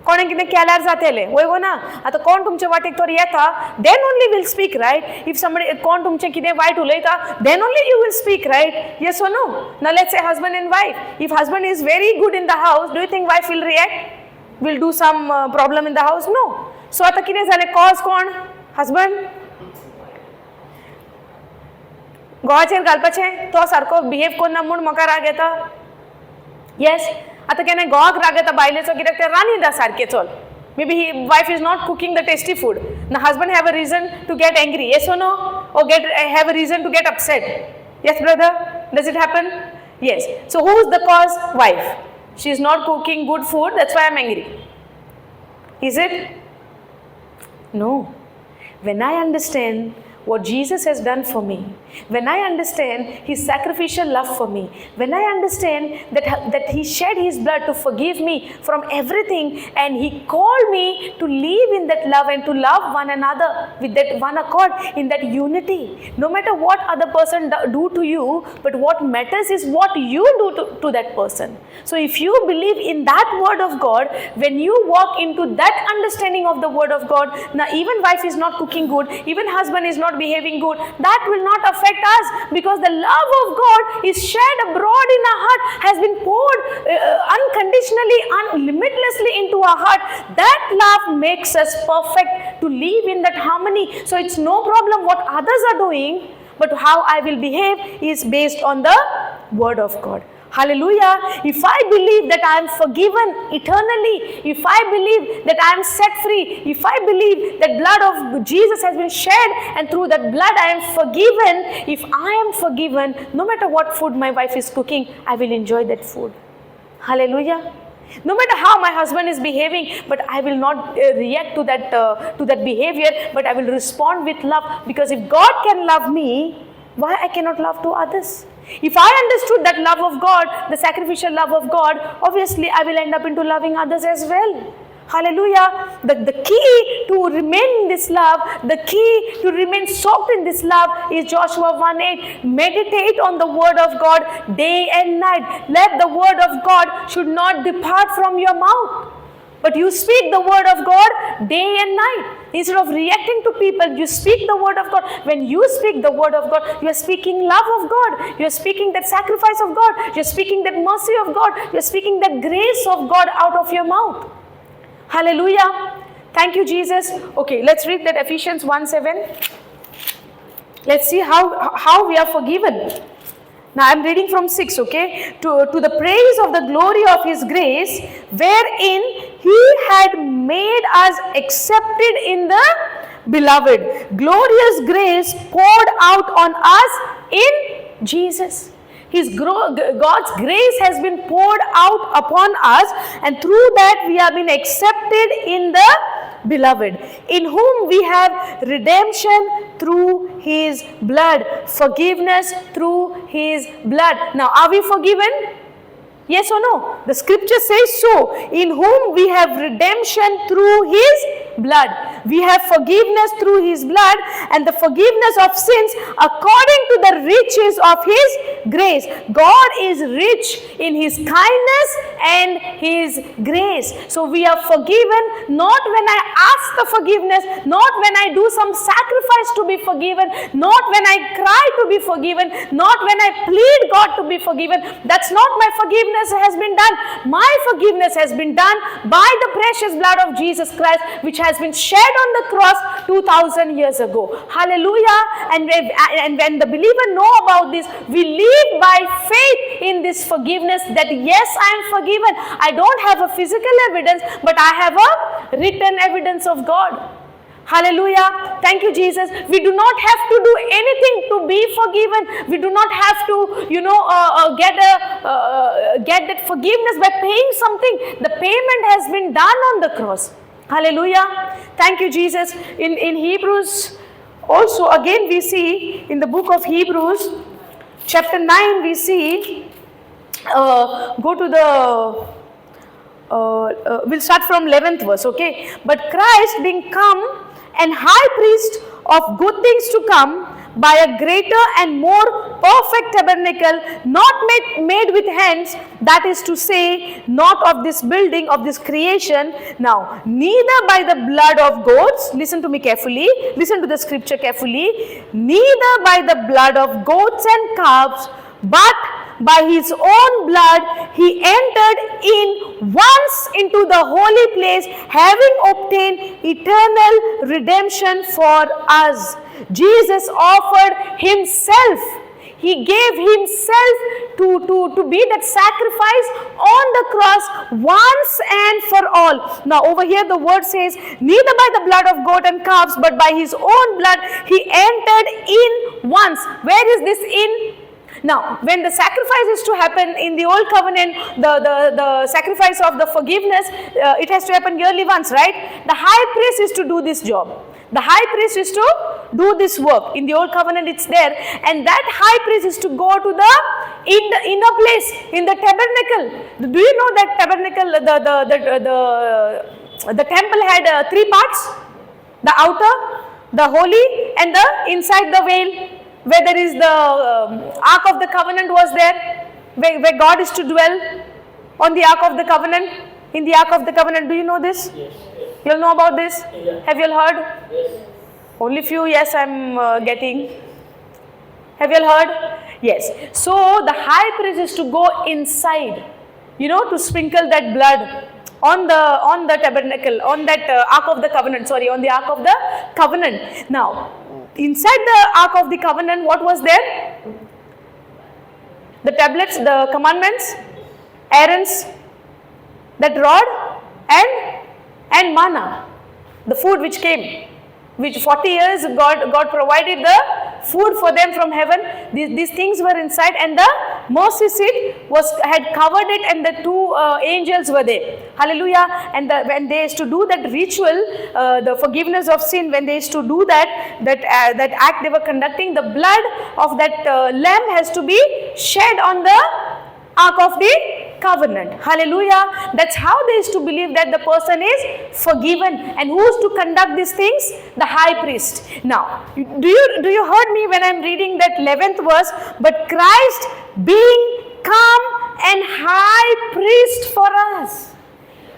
कोणे कितें केल्यार जातले वय गो ना आतां कोण तुमच्या वाटेक तर येता then only will speak right if somebody कोण तुमचें कितें वायट उलयता then only you will speak right yes और no now let's say husband and wife if husband is very good in the house do you think wife will react will do some problem in the house no so आतां कितें जालें cause कोण husband घोवाचेर घालपाचें तो सारको behave करना म्हूण म्हाका राग येता येस आतां केन्ना घोवाक राग येता बायलेचो कित्याक ते रांदिता सारकें चल maybe wife is not cooking the tasty food the husband have a reason to get angry yes or no or have a reason to get upset yes brother does it happen yes so who is the cause wife she is not cooking good food that's why I'm angry is it no when I understand what Jesus has done for me, when I understand his sacrificial love for me, when I understand that he shed his blood to forgive me from everything and he called me to live in that love and to love one another with that one accord in that unity, no matter what other person do to you, but what matters is what you do to that person. So if you believe in that word of God, when you walk into that understanding of the word of God, now even wife is not cooking good, even husband is not behaving good, that will not affect us because the love of God is shed abroad in our heart, has been poured unconditionally, limitlessly into our heart. That love makes us perfect to live in that harmony. So it's no problem what others are doing, but how I will behave is based on the word of God. Hallelujah. If I believe that I am forgiven eternally, if I believe that I am set free, if I believe that blood of Jesus has been shed and through that blood I am forgiven, if I am forgiven, no matter what food my wife is cooking, I will enjoy that food. Hallelujah. No matter how my husband is behaving, but I will not react to that behavior, but I will respond with love, because if God can love me, why I cannot love to others? If I understood that love of God, the sacrificial love of God, obviously I will end up into loving others as well. Hallelujah. The key to remain in this love, the key to remain soaked in this love is Joshua 1:8. Meditate on the word of God day and night. Let the word of God should not depart from your mouth. But you speak the word of God day and night. Instead of reacting to people, you speak the word of God. When you speak the word of God, you are speaking love of God. You are speaking that sacrifice of God. You are speaking that mercy of God. You are speaking that grace of God out of your mouth. Hallelujah. Thank you, Jesus. Okay, let's read that Ephesians 1:7. Let's see how we are forgiven. Now I'm reading from 6, okay? To the praise of the glory of his grace, wherein he had made us accepted in the beloved. Glorious grace poured out on us in Jesus. God's grace has been poured out upon us, and through that we have been accepted in the beloved, in whom we have redemption through his blood, forgiveness through his blood. Now, are we forgiven? Yes or no? The scripture says so. In whom we have redemption through his blood. We have forgiveness through his blood, and the forgiveness of sins according to the riches of his grace. God is rich in his kindness and his grace. So we are forgiven not when I ask the forgiveness, not when I do some sacrifice to be forgiven, not when I cry to be forgiven, not when I plead God to be forgiven. That's not my forgiveness has been done. My forgiveness has been done by the precious blood of Jesus Christ, which has been shed on the cross 2000 years ago. Hallelujah. And when the believer know about this, we live by faith in this forgiveness, that yes, I am forgiven. I don't have a physical evidence, but I have a written evidence of God. Hallelujah. Thank you, Jesus. We do not have to do anything to be forgiven. We do not have to, get that forgiveness by paying something. The payment has been done on the cross. Hallelujah. Thank you, Jesus. In Hebrews, also again we see in the book of Hebrews, chapter 9, we see, go to the we'll start from 11th verse, okay? But Christ being come and high priest of good things to come, by a greater and more perfect tabernacle, not made with hands, that is to say, not of this building, of this creation. Now, neither by the blood of goats, listen to me carefully, listen to the scripture carefully, neither by the blood of goats and calves, but by his own blood he entered in once into the holy place, having obtained eternal redemption for us. Jesus offered himself. He gave himself to be that sacrifice on the cross once and for all. Now over here the word says, neither by the blood of goat and calves, but by his own blood he entered in once. Where is this in? Now, when the sacrifice is to happen in the old covenant, the sacrifice of the forgiveness, it has to happen yearly once, right? The high priest is to do this job. The high priest is to do this work. In the old covenant it's there, and that high priest is to go to the inner place, in the tabernacle. Do you know that tabernacle, the temple had three parts? The outer, the holy, and the inside the veil, where there is the Ark of the Covenant was there, where God is to dwell on the Ark of the Covenant. In the Ark of the Covenant, do you know this? Yes. You all know about this? Yeah. Have you all heard? Yes. Only few, yes, I'm getting. Have you all heard? Yes. So the high priest is to go inside, to sprinkle that blood on the tabernacle, on that Ark of the Covenant, on the Ark of the Covenant. Now, inside the Ark of the Covenant, what was there? The tablets, the commandments, Aaron's, that rod, and manna, the food which came, which 40 years God provided the food for them from heaven. These things were inside, and the mercy seat had covered it, and the two angels were there. Hallelujah. And when they used to do that ritual, the forgiveness of sin, when they used to do that act they were conducting, the blood of that lamb has to be shed on the Ark of the Covenant. Hallelujah. That's how they used to believe that the person is forgiven. And who is to conduct these things? The high priest. Now, do you heard me when I'm reading that 11th verse? But Christ being come and high priest for us.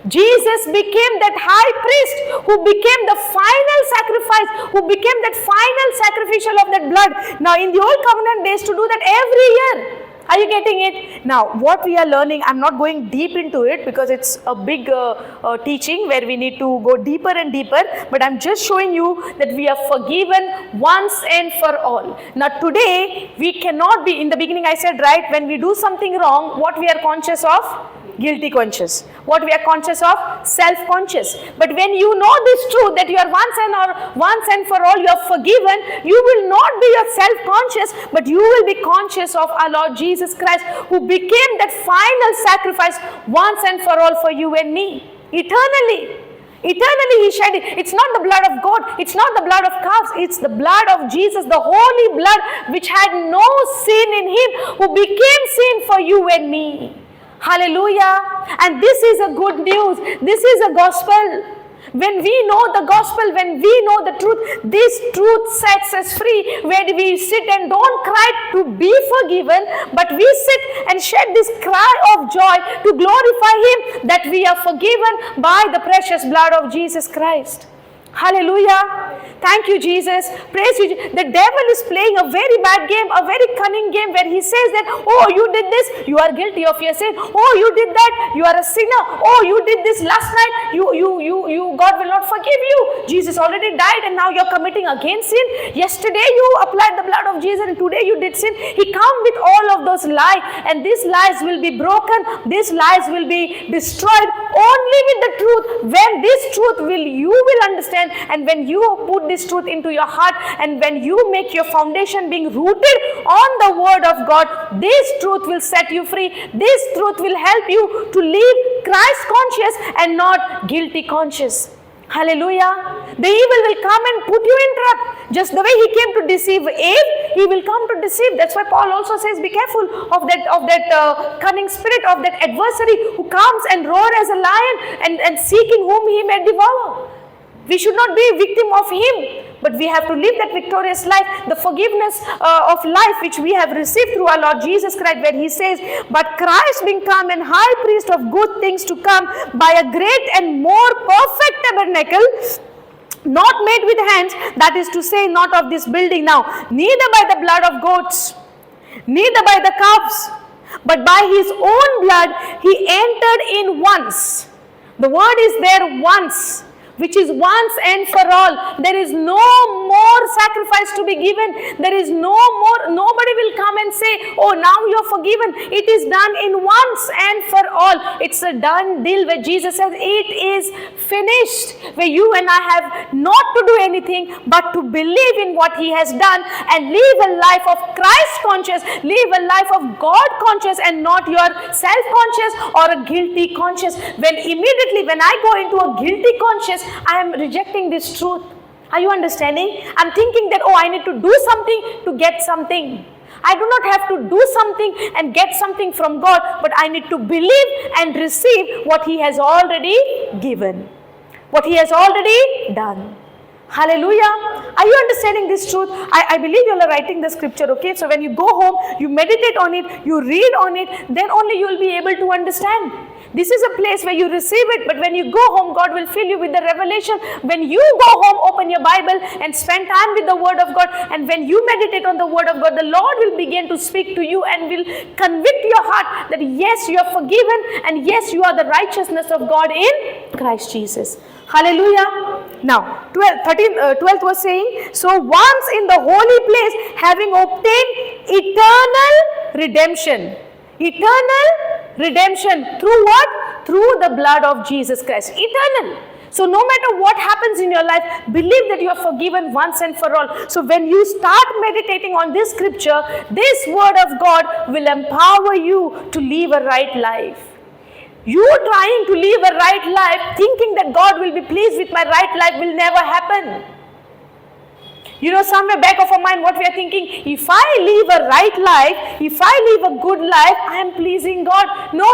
Jesus became that high priest who became the final sacrifice, who became that final sacrificial of that blood. Now in the old covenant they used to do that every year. Are you getting it? Now what we are learning, I'm not going deep into it because it's a big teaching where we need to go deeper and deeper, but I'm just showing you that we are forgiven once and for all. Now today we cannot be, in the beginning I said, right, when we do something wrong, what we are conscious of? Guilty conscious. What we are conscious of? Self-conscious. But when you know this truth that you are once and for all you are forgiven, you will not be self-conscious, but you will be conscious of our Lord Jesus Christ, who became that final sacrifice once and for all for you and me. Eternally. Eternally he shed it. It's not the blood of God. It's not the blood of calves. It's the blood of Jesus, the holy blood which had no sin in him, who became sin for you and me. Hallelujah. And this is a good news. This is a gospel. When we know the gospel, when we know the truth, this truth sets us free. Where we sit and don't cry to be forgiven, but we sit and shed this cry of joy to glorify him that we are forgiven by the precious blood of Jesus Christ. Hallelujah. Thank you, Jesus. Praise you. The devil is playing a very bad game, a very cunning game, where he says that, oh, you did this, you are guilty of your sin. Oh, you did that, you are a sinner. Oh, you did this last night, God will not forgive you. Jesus already died and now you're committing again sin. Yesterday you applied the blood of Jesus and today you did sin. He come with all of those lies, and these lies will be broken. These lies will be destroyed only with the truth. When this truth you will understand, and when you put this truth into your heart, and when you make your foundation being rooted on the word of God, this truth will set you free. This truth will help you to live Christ conscious and not guilty conscious. Hallelujah. The evil will come and put you in trap. Just the way he came to deceive Eve, he will come to deceive. That's why Paul also says, be careful of that cunning spirit, of that adversary who comes and roars as a lion and seeking whom he may devour. We should not be a victim of him, but we have to live that victorious life, the forgiveness of life which we have received through our Lord Jesus Christ, where he says, but Christ being come and high priest of good things to come by a great and more perfect tabernacle, not made with hands, that is to say, not of this building now, neither by the blood of goats, neither by the calves, but by his own blood he entered in once. The word is there, once, which is once and for all. There is no more sacrifice to be given. There is no more, nobody will come and say, oh, now you're forgiven. It is done in once and for all. It's a done deal where Jesus says, it is finished. Where you and I have not to do anything but to believe in what he has done and live a life of Christ conscious, live a life of God conscious and not your self-conscious or a guilty conscious. When immediately when I go into a guilty conscious, I am rejecting this truth. Are you understanding? I'm thinking that, oh, I need to do something to get something. I do not have to do something and get something from God, but I need to believe and receive what he has already given, what he has already done. Hallelujah. Are you understanding this truth? I believe you are writing the scripture, okay? So when you go home, you meditate on it, you read on it, then only you will be able to understand. This is a place where you receive it, but when you go home, God will fill you with the revelation. When you go home, open your Bible and spend time with the Word of God, and when you meditate on the Word of God, the Lord will begin to speak to you and will convict your heart that yes, you are forgiven, and yes, you are the righteousness of God in Christ Jesus. Hallelujah. Now, 12th was saying, so once in the holy place, having obtained eternal redemption. Eternal redemption. Through what? Through the blood of Jesus Christ. Eternal. So no matter what happens in your life, believe that you are forgiven once and for all. So when you start meditating on this scripture, this word of God will empower you to live a right life. You trying to live a right life, thinking that God will be pleased with my right life, will never happen. You know, somewhere back of our mind, what we are thinking, if I live a right life, if I live a good life, I am pleasing God. No,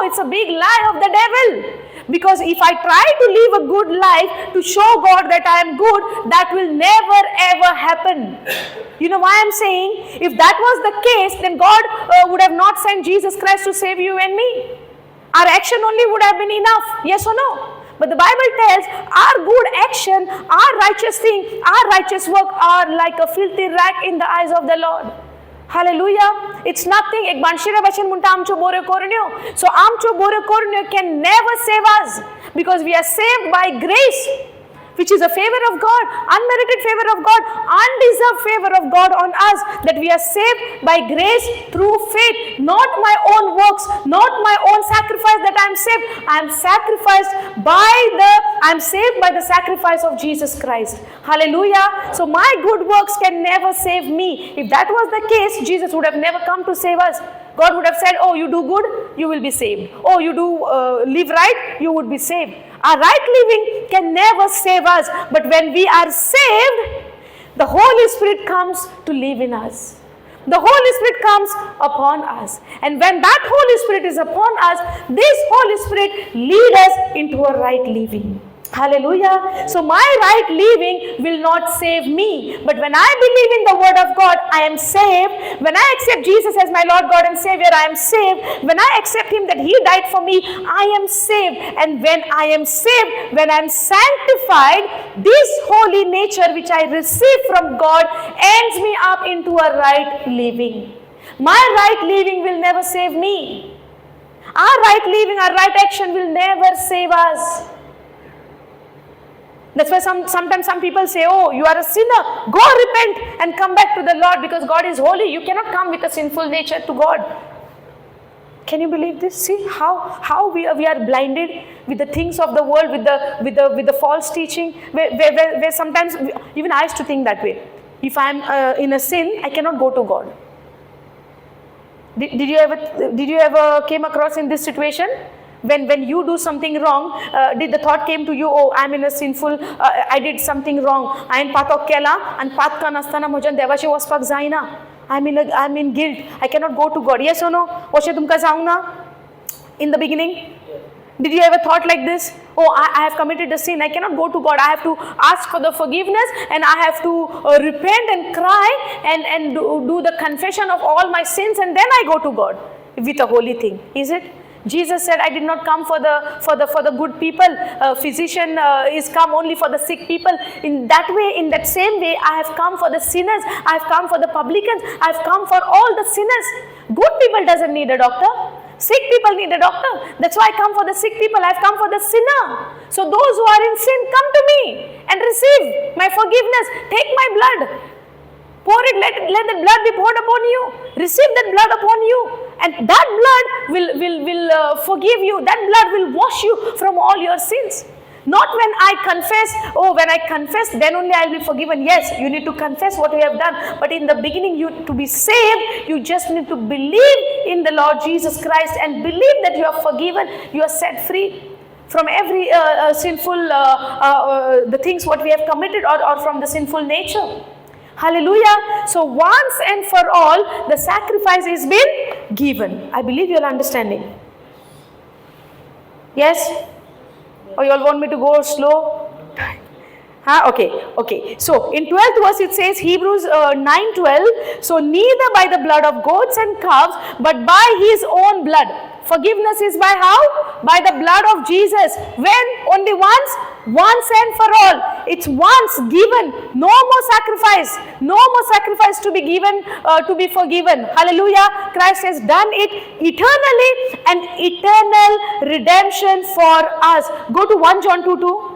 it's a big lie of the devil. Because if I try to live a good life to show God that I am good, that will never ever happen. You know why I'm saying? If that was the case, then God would have not sent Jesus Christ to save you and me. Our action only would have been enough, yes or no? But the Bible tells our good action, our righteous thing, our righteous work are like a filthy rag in the eyes of the Lord. Hallelujah. It's nothing. Ek banshira bachan munta amcho bore kornyo. So amcho bore kornyo can never save us because we are saved by grace, which is a favor of God, unmerited favor of God, undeserved favor of God on us, that we are saved by grace through faith, not my own works, not my own sacrifice that I am saved. I am saved by the sacrifice of Jesus Christ. Hallelujah. So my good works can never save me. If that was the case, Jesus would have never come to save us. God would have said, oh, you do good, you will be saved. Oh, you do live right, you would be saved. Our right living can never save us. But when we are saved, the Holy Spirit comes to live in us. The Holy Spirit comes upon us. And when that Holy Spirit is upon us, this Holy Spirit leads us into a right living. Hallelujah. So my right living will not save me. But when I believe in the word of God, I am saved. When I accept Jesus as my Lord, God and Savior, I am saved. When I accept Him that He died for me, I am saved. And when I am saved, when I am sanctified, this holy nature which I receive from God ends me up into a right living. My right living will never save me. Our right living, our right action will never save us. That's why sometimes some people say, oh, you are a sinner. Go repent and come back to the Lord because God is holy. You cannot come with a sinful nature to God. Can you believe this? See how we are blinded with the things of the world, with the false teaching, where sometimes even I used to think that way. If I am in a sin, I cannot go to God. Did you ever came across in this situation? When you do something wrong, did the thought came to you, oh, I'm in a sinful, I did something wrong. I'm patok kela and patka nastana mojan devashi waspak zaina. I'm in guilt. I cannot go to God. Yes or no? Washe tumka zauna? In the beginning? Did you ever thought like this? Oh, I have committed a sin. I cannot go to God. I have to ask for the forgiveness and I have to repent and cry and do the confession of all my sins and then I go to God with a holy thing. Is it? Jesus said, I did not come for the good people. Physician is come only for the sick people. In that way, in that same way, I have come for the sinners. I have come for the publicans. I have come for all the sinners. Good people doesn't need a doctor. Sick people need a doctor. That's why I come for the sick people. I've come for the sinner. So those who are in sin, come to me and receive my forgiveness. Take my blood. Pour it, let the blood be poured upon you. Receive that blood upon you. And that blood will forgive you. That blood will wash you from all your sins. Not when I confess, oh, when I confess, then only I will be forgiven. Yes, you need to confess what you have done. But in the beginning, to be saved, you just need to believe in the Lord Jesus Christ and believe that you are forgiven, you are set free from every sinful, the things what we have committed or from the sinful nature. Hallelujah. So once and for all, the sacrifice is been given. I believe you are understanding. Yes? Or you all want me to go slow? Okay. So in 12th verse it says, Hebrews 9:12. So neither by the blood of goats and calves, but by his own blood. Forgiveness is by how? By the blood of Jesus. When? Only once? Once and for all. It's once given. No more sacrifice. No more sacrifice to be given, to be forgiven. Hallelujah. Christ has done it eternally, and eternal redemption for us. Go to 1 John 2:2.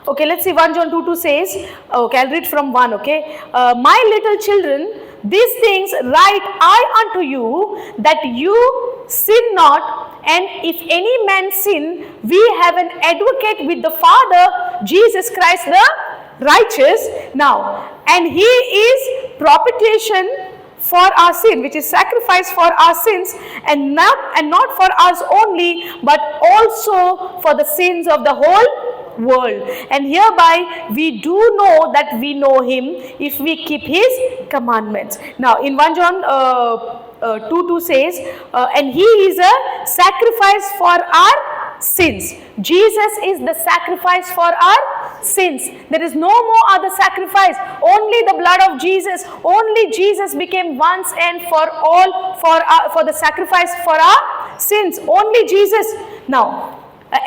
Okay, let's see. 1 John 2:2 says, okay, I'll read from 1, okay. My little children, these things write I unto you, that you sin not. And if any man sin, we have an advocate with the Father, Jesus Christ the righteous. Now, and he is propitiation for our sin, which is sacrifice for our sins, and not for us only, but also for the sins of the whole world. And hereby we do know that we know him, if we keep his commandments. Now in 1 John 2:2 says, and he is a sacrifice for our sins. Jesus is the sacrifice for our sins. There is no more other sacrifice. Only the blood of Jesus. Only Jesus became once and for all for the sacrifice for our sins. Only Jesus. Now,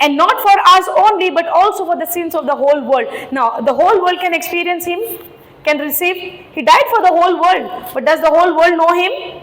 and not for us only, but also for the sins of the whole world. Now, the whole world can experience him, can receive. He died for the whole world. But does the whole world know him?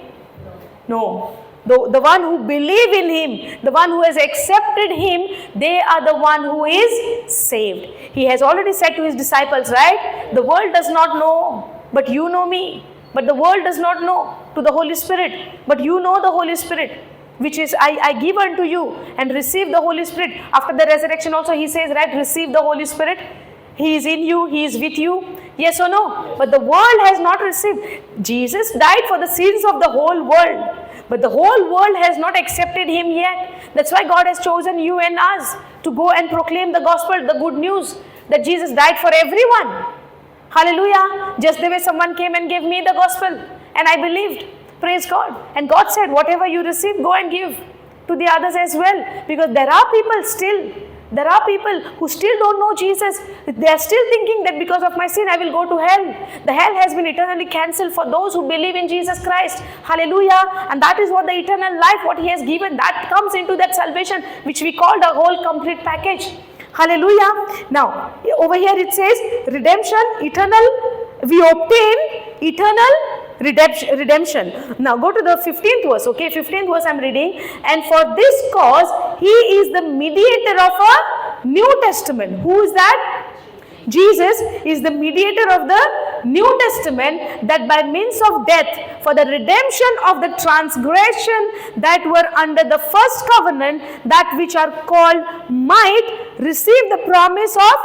No. The one who believe in him, the one who has accepted him, they are the one who is saved. He has already said to his disciples, right? The world does not know, but you know me. But the world does not know, to the Holy Spirit. But you know the Holy Spirit, which is I give unto you, and receive the Holy Spirit. After the resurrection also he says, right, receive the Holy Spirit. He is in you, he is with you. Yes or no? But the world has not received. Jesus died for the sins of the whole world. But the whole world has not accepted him yet. That's why God has chosen you and us to go and proclaim the gospel, the good news, that Jesus died for everyone. Hallelujah. Just the way someone came and gave me the gospel, and I believed. Praise God. And God said, whatever you receive, go and give to the others as well. Because there are people who still don't know Jesus. They are still thinking that because of my sin, I will go to hell. The hell has been eternally cancelled for those who believe in Jesus Christ. Hallelujah. And that is what the eternal life, what he has given, that comes into that salvation, which we call the whole complete package. Hallelujah. Now, over here it says, redemption, eternal, we obtain eternal redemption. Now go to the 15th verse, okay, 15th verse I'm reading. And for this cause, he is the mediator of a New Testament. Who is that? Jesus is the mediator of the New Testament, that by means of death, for the redemption of the transgression that were under the first covenant, that which are called might receive the promise of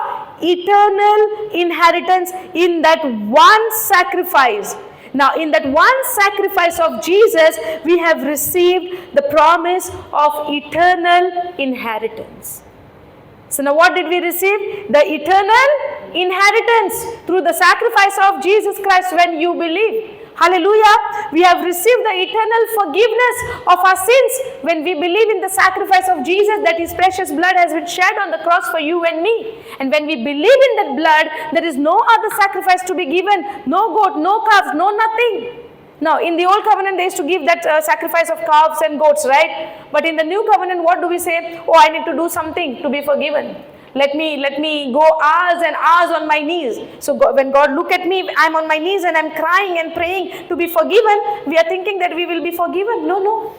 eternal inheritance in that one sacrifice. Now, in that one sacrifice of Jesus, we have received the promise of eternal inheritance. So now what did we receive? The eternal inheritance through the sacrifice of Jesus Christ when you believe. Hallelujah. We have received the eternal forgiveness of our sins when we believe in the sacrifice of Jesus, that his precious blood has been shed on the cross for you and me. And when we believe in that blood, there is no other sacrifice to be given. No goat, no calves, no nothing. Now, in the old covenant, they used to give that sacrifice of calves and goats, right? But in the new covenant, what do we say? Oh, I need to do something to be forgiven. Let me go hours and hours on my knees. So when God look at me, I'm on my knees and I'm crying and praying to be forgiven. We are thinking that we will be forgiven. No.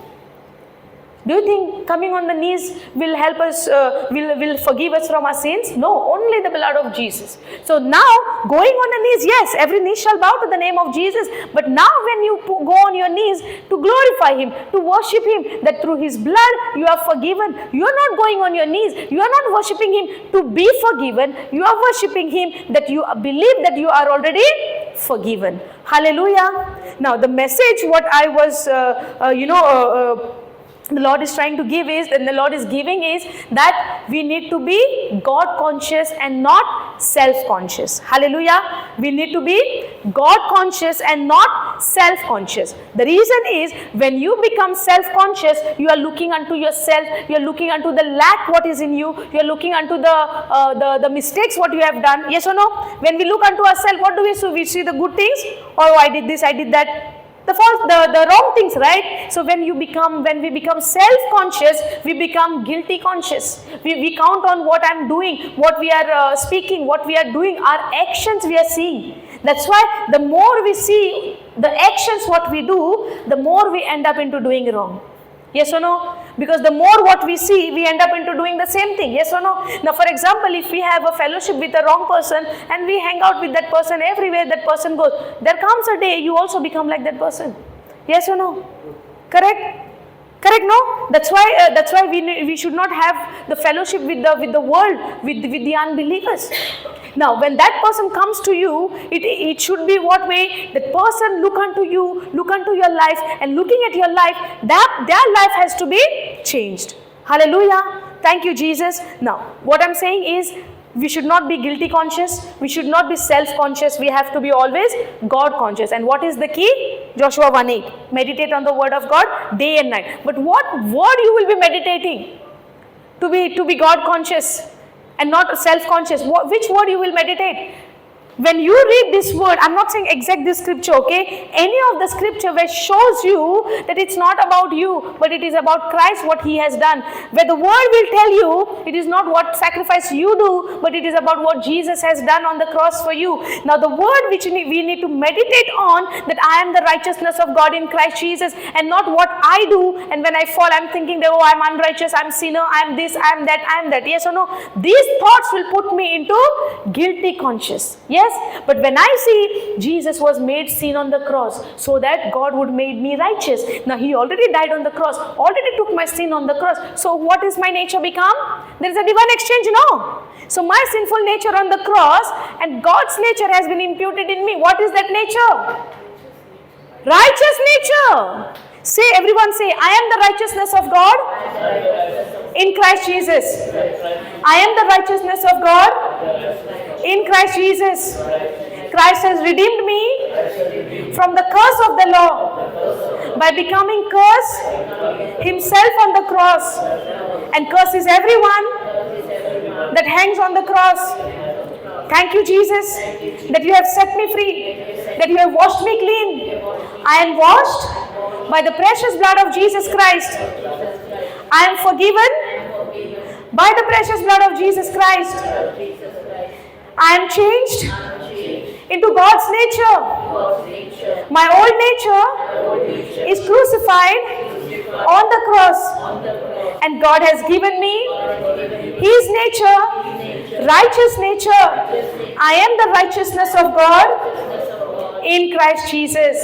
Do you think coming on the knees will help us, will forgive us from our sins? No, only the blood of Jesus. So now, going on the knees, yes, every knee shall bow to the name of Jesus. But now when you go on your knees to glorify him, to worship him, that through his blood you are forgiven. You are not going on your knees. You are not worshipping him to be forgiven. You are worshipping him that you believe that you are already forgiven. Hallelujah. Now the message what I was, the Lord is trying to give is, and the Lord is giving is that we need to be God conscious and not self conscious. Hallelujah. We need to be God conscious and not self conscious. The reason is, when you become self conscious, you are looking unto yourself, you are looking unto the lack what is in you, you are looking unto the mistakes what you have done. Yes or no? When we look unto ourselves, what do we see? We see the good things. Oh, I did this, I did that. The wrong things, right? So when we become self-conscious, we become guilty conscious. We count on what I'm doing, what we are speaking, what we are doing, our actions we are seeing. That's why the more we see the actions what we do, the more we end up into doing wrong. Yes or no? Because the more what we see, we end up into doing the same thing. Yes or no? Now, for example, if we have a fellowship with the wrong person and we hang out with that person everywhere that person goes, there comes a day you also become like that person. Yes or no? Correct? Correct? No? That's why we should not have the fellowship with the world, with the unbelievers. Now, when that person comes to you, it should be what way? That person look unto you, look unto your life, and looking at your life, that their life has to be changed. Hallelujah. Thank you, Jesus. Now, what I'm saying is, we should not be guilty conscious. We should not be self-conscious. We have to be always God conscious. And what is the key? Joshua 1:8. Meditate on the word of God day and night. But what word you will be meditating to be God conscious and not self-conscious? Which word you will meditate? When you read this word, I'm not saying exact this scripture, okay? Any of the scripture where shows you that it's not about you, but it is about Christ, what he has done. Where the word will tell you, it is not what sacrifice you do, but it is about what Jesus has done on the cross for you. Now the word which we need to meditate on, that I am the righteousness of God in Christ Jesus, and not what I do, and when I fall, I'm thinking that, oh, I'm unrighteous, I'm sinner, I'm this, I'm that, I'm that. Yes or no? These thoughts will put me into guilty conscience. Yes? But when I see Jesus was made sin on the cross so that God would make me righteous. Now he already died on the cross, already took my sin on the cross. So what is my nature become? There is a divine exchange, no? So my sinful nature on the cross and God's nature has been imputed in me. What is that nature? Righteous nature. Say, everyone say, I am the righteousness of God in Christ Jesus. I am the righteousness of God in Christ Jesus. Christ has redeemed me from the curse of the law by becoming curse himself on the cross, and curses everyone that hangs on the cross. Thank you, Jesus, that you have set me free, that you have washed me clean. I am washed by the precious blood of Jesus Christ. I am forgiven by the precious blood of Jesus Christ. I am changed into God's nature. My old nature is crucified on the cross, and God has given me his nature, righteous nature. I am the righteousness of God in Christ Jesus.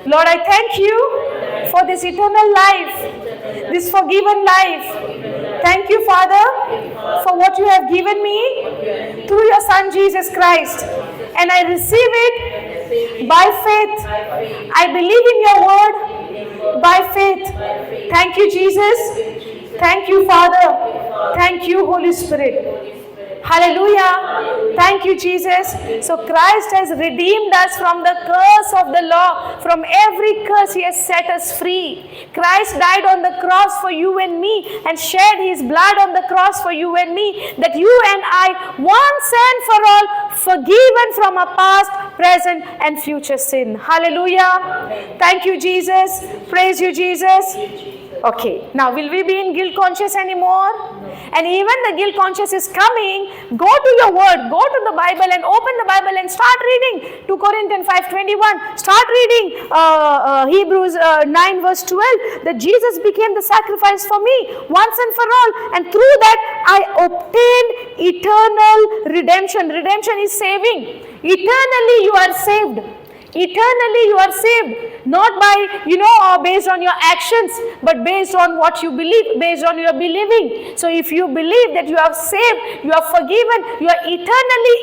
Lord, I thank you for this eternal life, this forgiven life. Thank you, Father, for what you have given me through your Son Jesus Christ. And I receive it By faith. I believe in your word. By faith. Thank you, Jesus. Thank you, Father. Thank you, Holy Spirit. Hallelujah. Thank you, Jesus. So Christ has redeemed us from the curse of the law. From every curse, He has set us free. Christ died on the cross for you and me and shed His blood on the cross for you and me, that you and I, once and for all, forgiven from our past, present and future sin. Hallelujah. Thank you, Jesus. Praise you, Jesus. Okay, now will we be in guilt conscious anymore? And even the guilt conscious is coming, go to your word, go to the Bible and open the Bible and start reading 2 Corinthians 5:21. Start reading Hebrews 9 verse 12, that Jesus became the sacrifice for me once and for all, and through that I obtained eternal redemption. Redemption is saving. Eternally you are saved. Eternally you are saved, not by, based on your actions, but based on what you believe, based on your believing. So if you believe that you are saved, you are forgiven, you are eternally,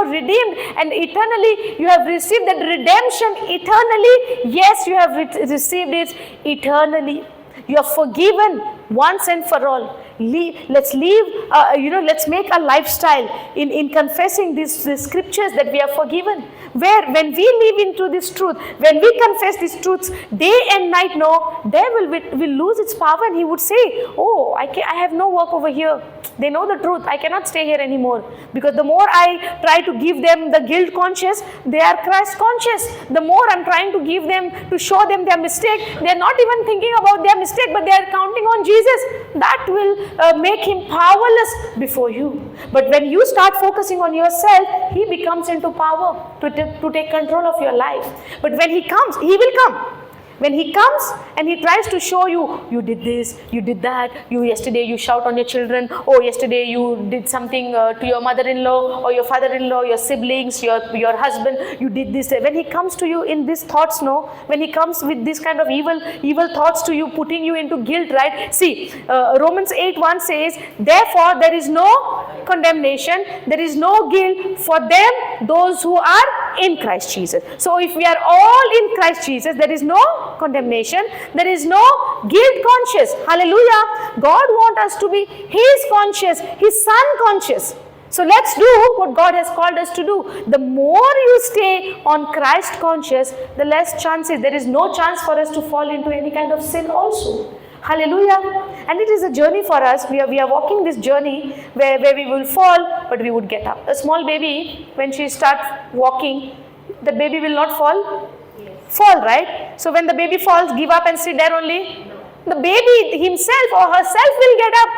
redeemed, and eternally you have received that redemption eternally, yes, you have received it eternally. You are forgiven once and for all. Let's make a lifestyle in confessing these scriptures that we are forgiven. When we live into this truth, when we confess these truths day and night, no, devil will lose its power, and he would say, oh, I have no work over here. They know the truth. I cannot stay here anymore. Because the more I try to give them the guilt conscious, they are Christ conscious. The more I'm trying to give them, to show them their mistake, they're not even thinking about their mistake, but they are counting on Jesus. That will make him powerless before you. But when you start focusing on yourself, he becomes into power to take control of your life. But when he comes, he will come. When he comes and he tries to show you, you did this, you did that, yesterday you shout on your children, oh, yesterday you did something to your mother-in-law or your father-in-law, your siblings, your husband, you did this. When he comes to you in these thoughts, no, when he comes with this kind of evil thoughts to you, putting you into guilt, right? See, Romans 8:1 says, therefore there is no condemnation, there is no guilt for them, those who are in Christ Jesus. So if we are all in Christ Jesus, there is no condemnation, there is no guilt conscious. Hallelujah. God wants us to be His conscious, His Son conscious. So let's do what God has called us to do. The more you stay on Christ conscious, the less chances. There is no chance for us to fall into any kind of sin also. Hallelujah. And it is a journey for us. We are walking this journey where we will fall, but we would get up. A small baby, when she starts walking, the baby will not fall. Fall, right? So when the baby falls, give up and sit there only. The baby himself or herself will get up.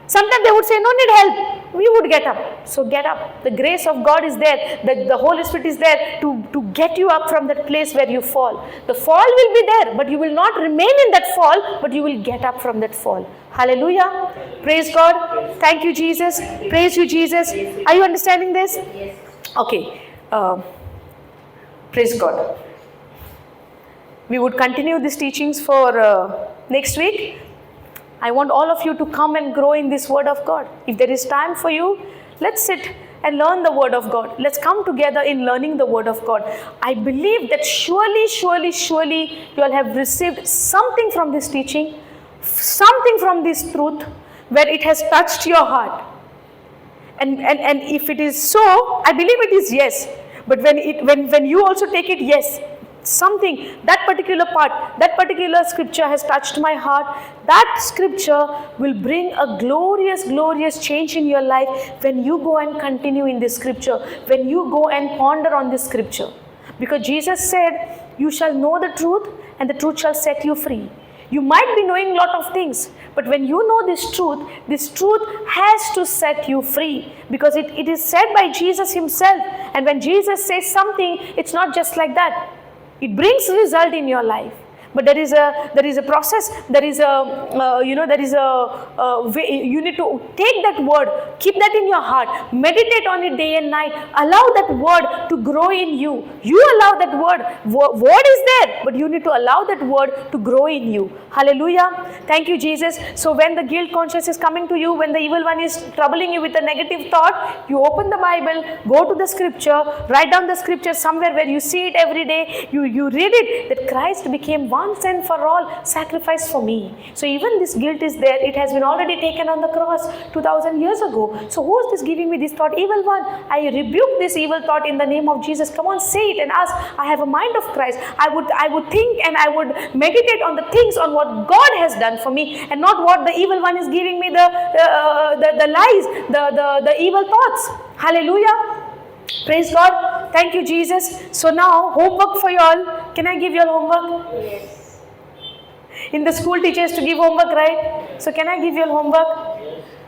Sometimes they would say, no need help. We would get up. So get up. The grace of God is there. The Holy Spirit is there to get you up from that place where you fall. The fall will be there, but you will not remain in that fall, but you will get up from that fall. Hallelujah. Praise God. Thank you, Jesus. Praise you, Jesus. Are you understanding this? Yes. Okay. Praise God. We would continue these teachings for next week. I want all of you to come and grow in this word of God. If there is time for you, let's sit and learn the word of God. Let's come together in learning the word of God. I believe that surely you all have received something from this teaching, something from this truth where it has touched your heart. And if it is so, I believe it is yes. But when you also take it, yes, something, that particular part, that particular scripture has touched my heart, that scripture will bring a glorious change in your life when you go and continue in this scripture, when you go and ponder on this scripture. Because Jesus said, you shall know the truth and the truth shall set you free. You might be knowing a lot of things, but when you know this truth has to set you free, because it is said by Jesus himself. And when Jesus says something, it's not just like that. It brings result in your life. but there is a process. There is a way. You need to take that word, keep that in your heart, meditate on it day and night. Allow that word to grow in you. You allow that word is there, but you need to allow that word to grow in you. Hallelujah. Thank you, Jesus. So when the guilt conscience is coming to you, when the evil one is troubling you with a negative thought, you open the Bible, go to the scripture, write down the scripture somewhere where you see it every day. You read it, that Christ became once and for all sacrifice for me. So even this guilt is there. It has been already taken on the cross 2000 years ago. So who is this giving me this thought? Evil one. I rebuke this evil thought in the name of Jesus. Come on, say it and ask. I have a mind of Christ. I would think and I would meditate on the things, on what God has done for me, and not what the evil one is giving me, the lies, the evil thoughts. Hallelujah. Praise God. Thank you, Jesus. So now, homework for you all. Can I give you all homework? Yes. In the school, teachers to give homework, right? So can I give you all homework?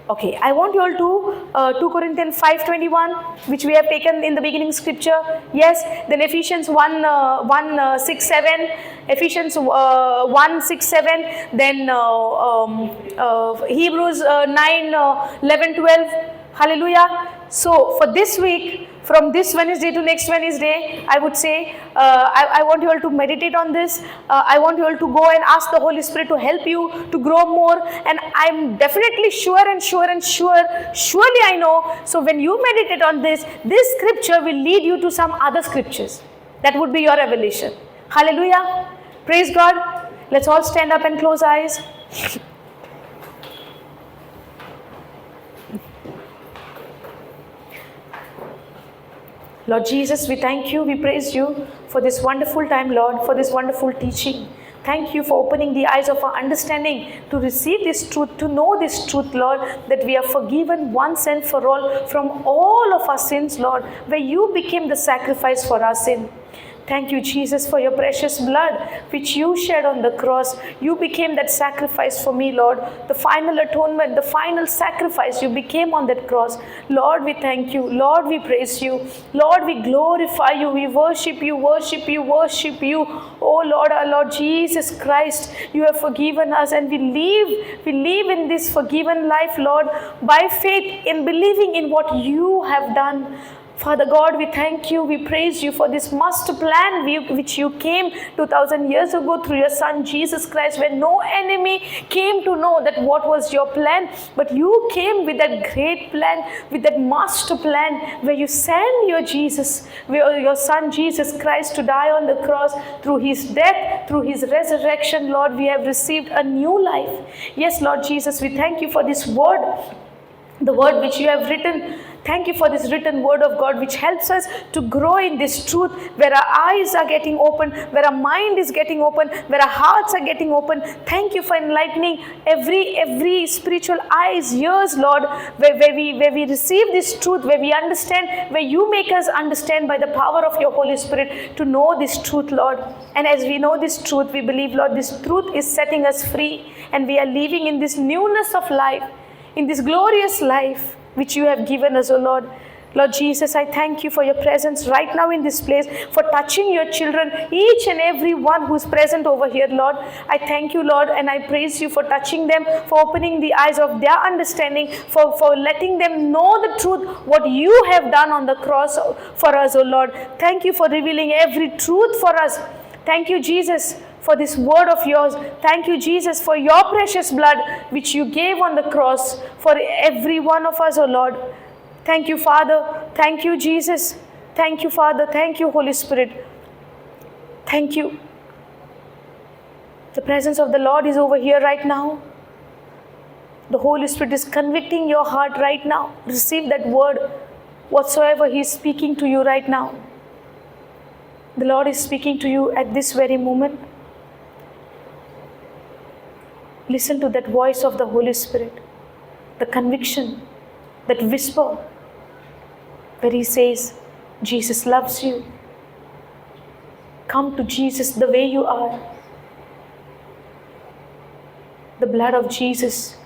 Okay, I want you all to 2 Corinthians 5:21, which we have taken in the beginning scripture. Yes, then Ephesians 1:6-7, Ephesians 1:6-7, then Hebrews 9:11-12. Hallelujah. So for this week, from this Wednesday to next Wednesday, I would say, I want you all to meditate on this. I want you all to go and ask the Holy Spirit to help you to grow more. And I'm definitely surely I know. So when you meditate on this scripture will lead you to some other scriptures. That would be your revelation. Hallelujah. Praise God. Let's all stand up and close eyes. Lord Jesus, we thank you, we praise you for this wonderful time, Lord, for this wonderful teaching. Thank you for opening the eyes of our understanding to receive this truth, to know this truth, Lord, that we are forgiven once and for all from all of our sins, Lord, where you became the sacrifice for our sin. Thank you, Jesus, for your precious blood which you shed on the cross. You became that sacrifice for me, Lord. The final atonement, the final sacrifice you became on that cross. Lord, we thank you. Lord, we praise you. Lord, we glorify you. We worship you, worship you, worship you. Oh Lord, our Lord Jesus Christ, you have forgiven us, and we live in this forgiven life, Lord, by faith in believing in what you have done. Father God, we thank you, we praise you for this master plan which you came 2000 years ago through your Son Jesus Christ, when no enemy came to know that what was your plan, but you came with that great plan, with that master plan, where you sent your Son Jesus Christ to die on the cross. Through his death, through his resurrection, Lord, we have received a new life. Yes, Lord Jesus, we thank you for this word, the word which you have written. Thank you for this written word of God which helps us to grow in this truth, where our eyes are getting open, where our mind is getting open, where our hearts are getting open. Thank you for enlightening every spiritual eyes, ears, Lord, where we receive this truth, where we understand, where you make us understand by the power of your Holy Spirit to know this truth, Lord. And as we know this truth, we believe, Lord, this truth is setting us free, and we are living in this newness of life, in this glorious life which you have given us, O Lord. Lord Jesus, I thank you for your presence right now in this place, for touching your children, each and every one who is present over here, Lord. I thank you, Lord, and I praise you for touching them, for opening the eyes of their understanding, for letting them know the truth, what you have done on the cross for us, O Lord. Thank you for revealing every truth for us. Thank you, Jesus, for this word of yours. Thank you, Jesus, for your precious blood which you gave on the cross for every one of us, O Lord. Thank you, Father. Thank you, Jesus. Thank you, Father. Thank you, Holy Spirit. Thank you. The presence of the Lord is over here right now. The Holy Spirit is convicting your heart right now. Receive that word, whatsoever He is speaking to you right now. The Lord is speaking to you at this very moment. Listen to that voice of the Holy Spirit, the conviction, that whisper, where He says, Jesus loves you. Come to Jesus the way you are. The blood of Jesus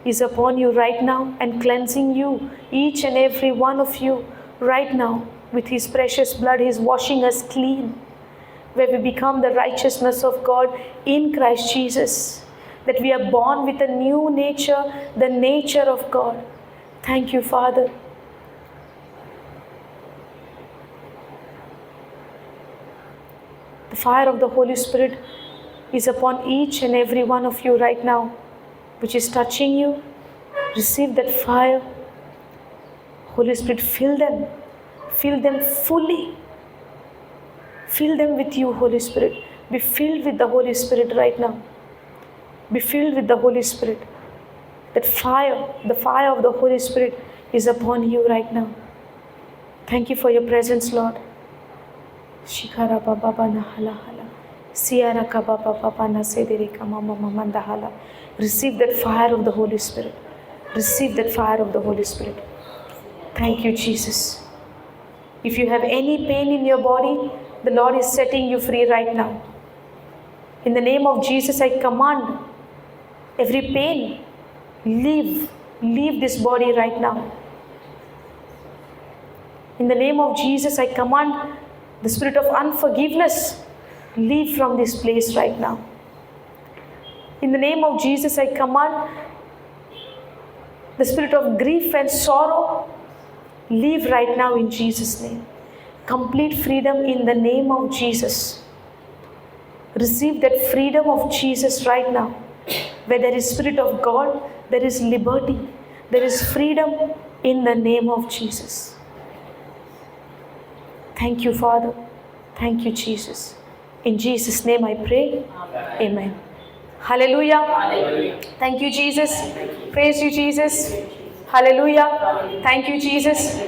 is upon you right now and cleansing you, each and every one of you right now. With His precious blood, He is washing us clean. where we become the righteousness of God in Christ Jesus. That we are born with a new nature, the nature of God. Thank you, Father. The fire of the Holy Spirit is upon each and every one of you right now, which is touching you. Receive that fire. Holy Spirit, fill them fully. Fill them with you, Holy Spirit. Be filled with the Holy Spirit right now. Be filled with the Holy Spirit. That fire, the fire of the Holy Spirit is upon you right now. Thank you for your presence, Lord. Shikara baba bana hala hala. Siara kaba baba na sederika mama mamanda hala. Receive that fire of the Holy Spirit. Receive that fire of the Holy Spirit. Thank you, Jesus. If you have any pain in your body, the Lord is setting you free right now. In the name of Jesus, I command every pain, leave this body right now. In the name of Jesus, I command the spirit of unforgiveness, leave from this place right now. In the name of Jesus, I command the spirit of grief and sorrow, leave right now in Jesus' name. Complete freedom in the name of Jesus. Receive that freedom of Jesus right now. Where there is Spirit of God, there is liberty. There is freedom in the name of Jesus. Thank you, Father. Thank you, Jesus. In Jesus' name I pray. Amen. Hallelujah. Hallelujah. Thank you, Jesus. Praise you, Jesus. Hallelujah. Thank you, Jesus.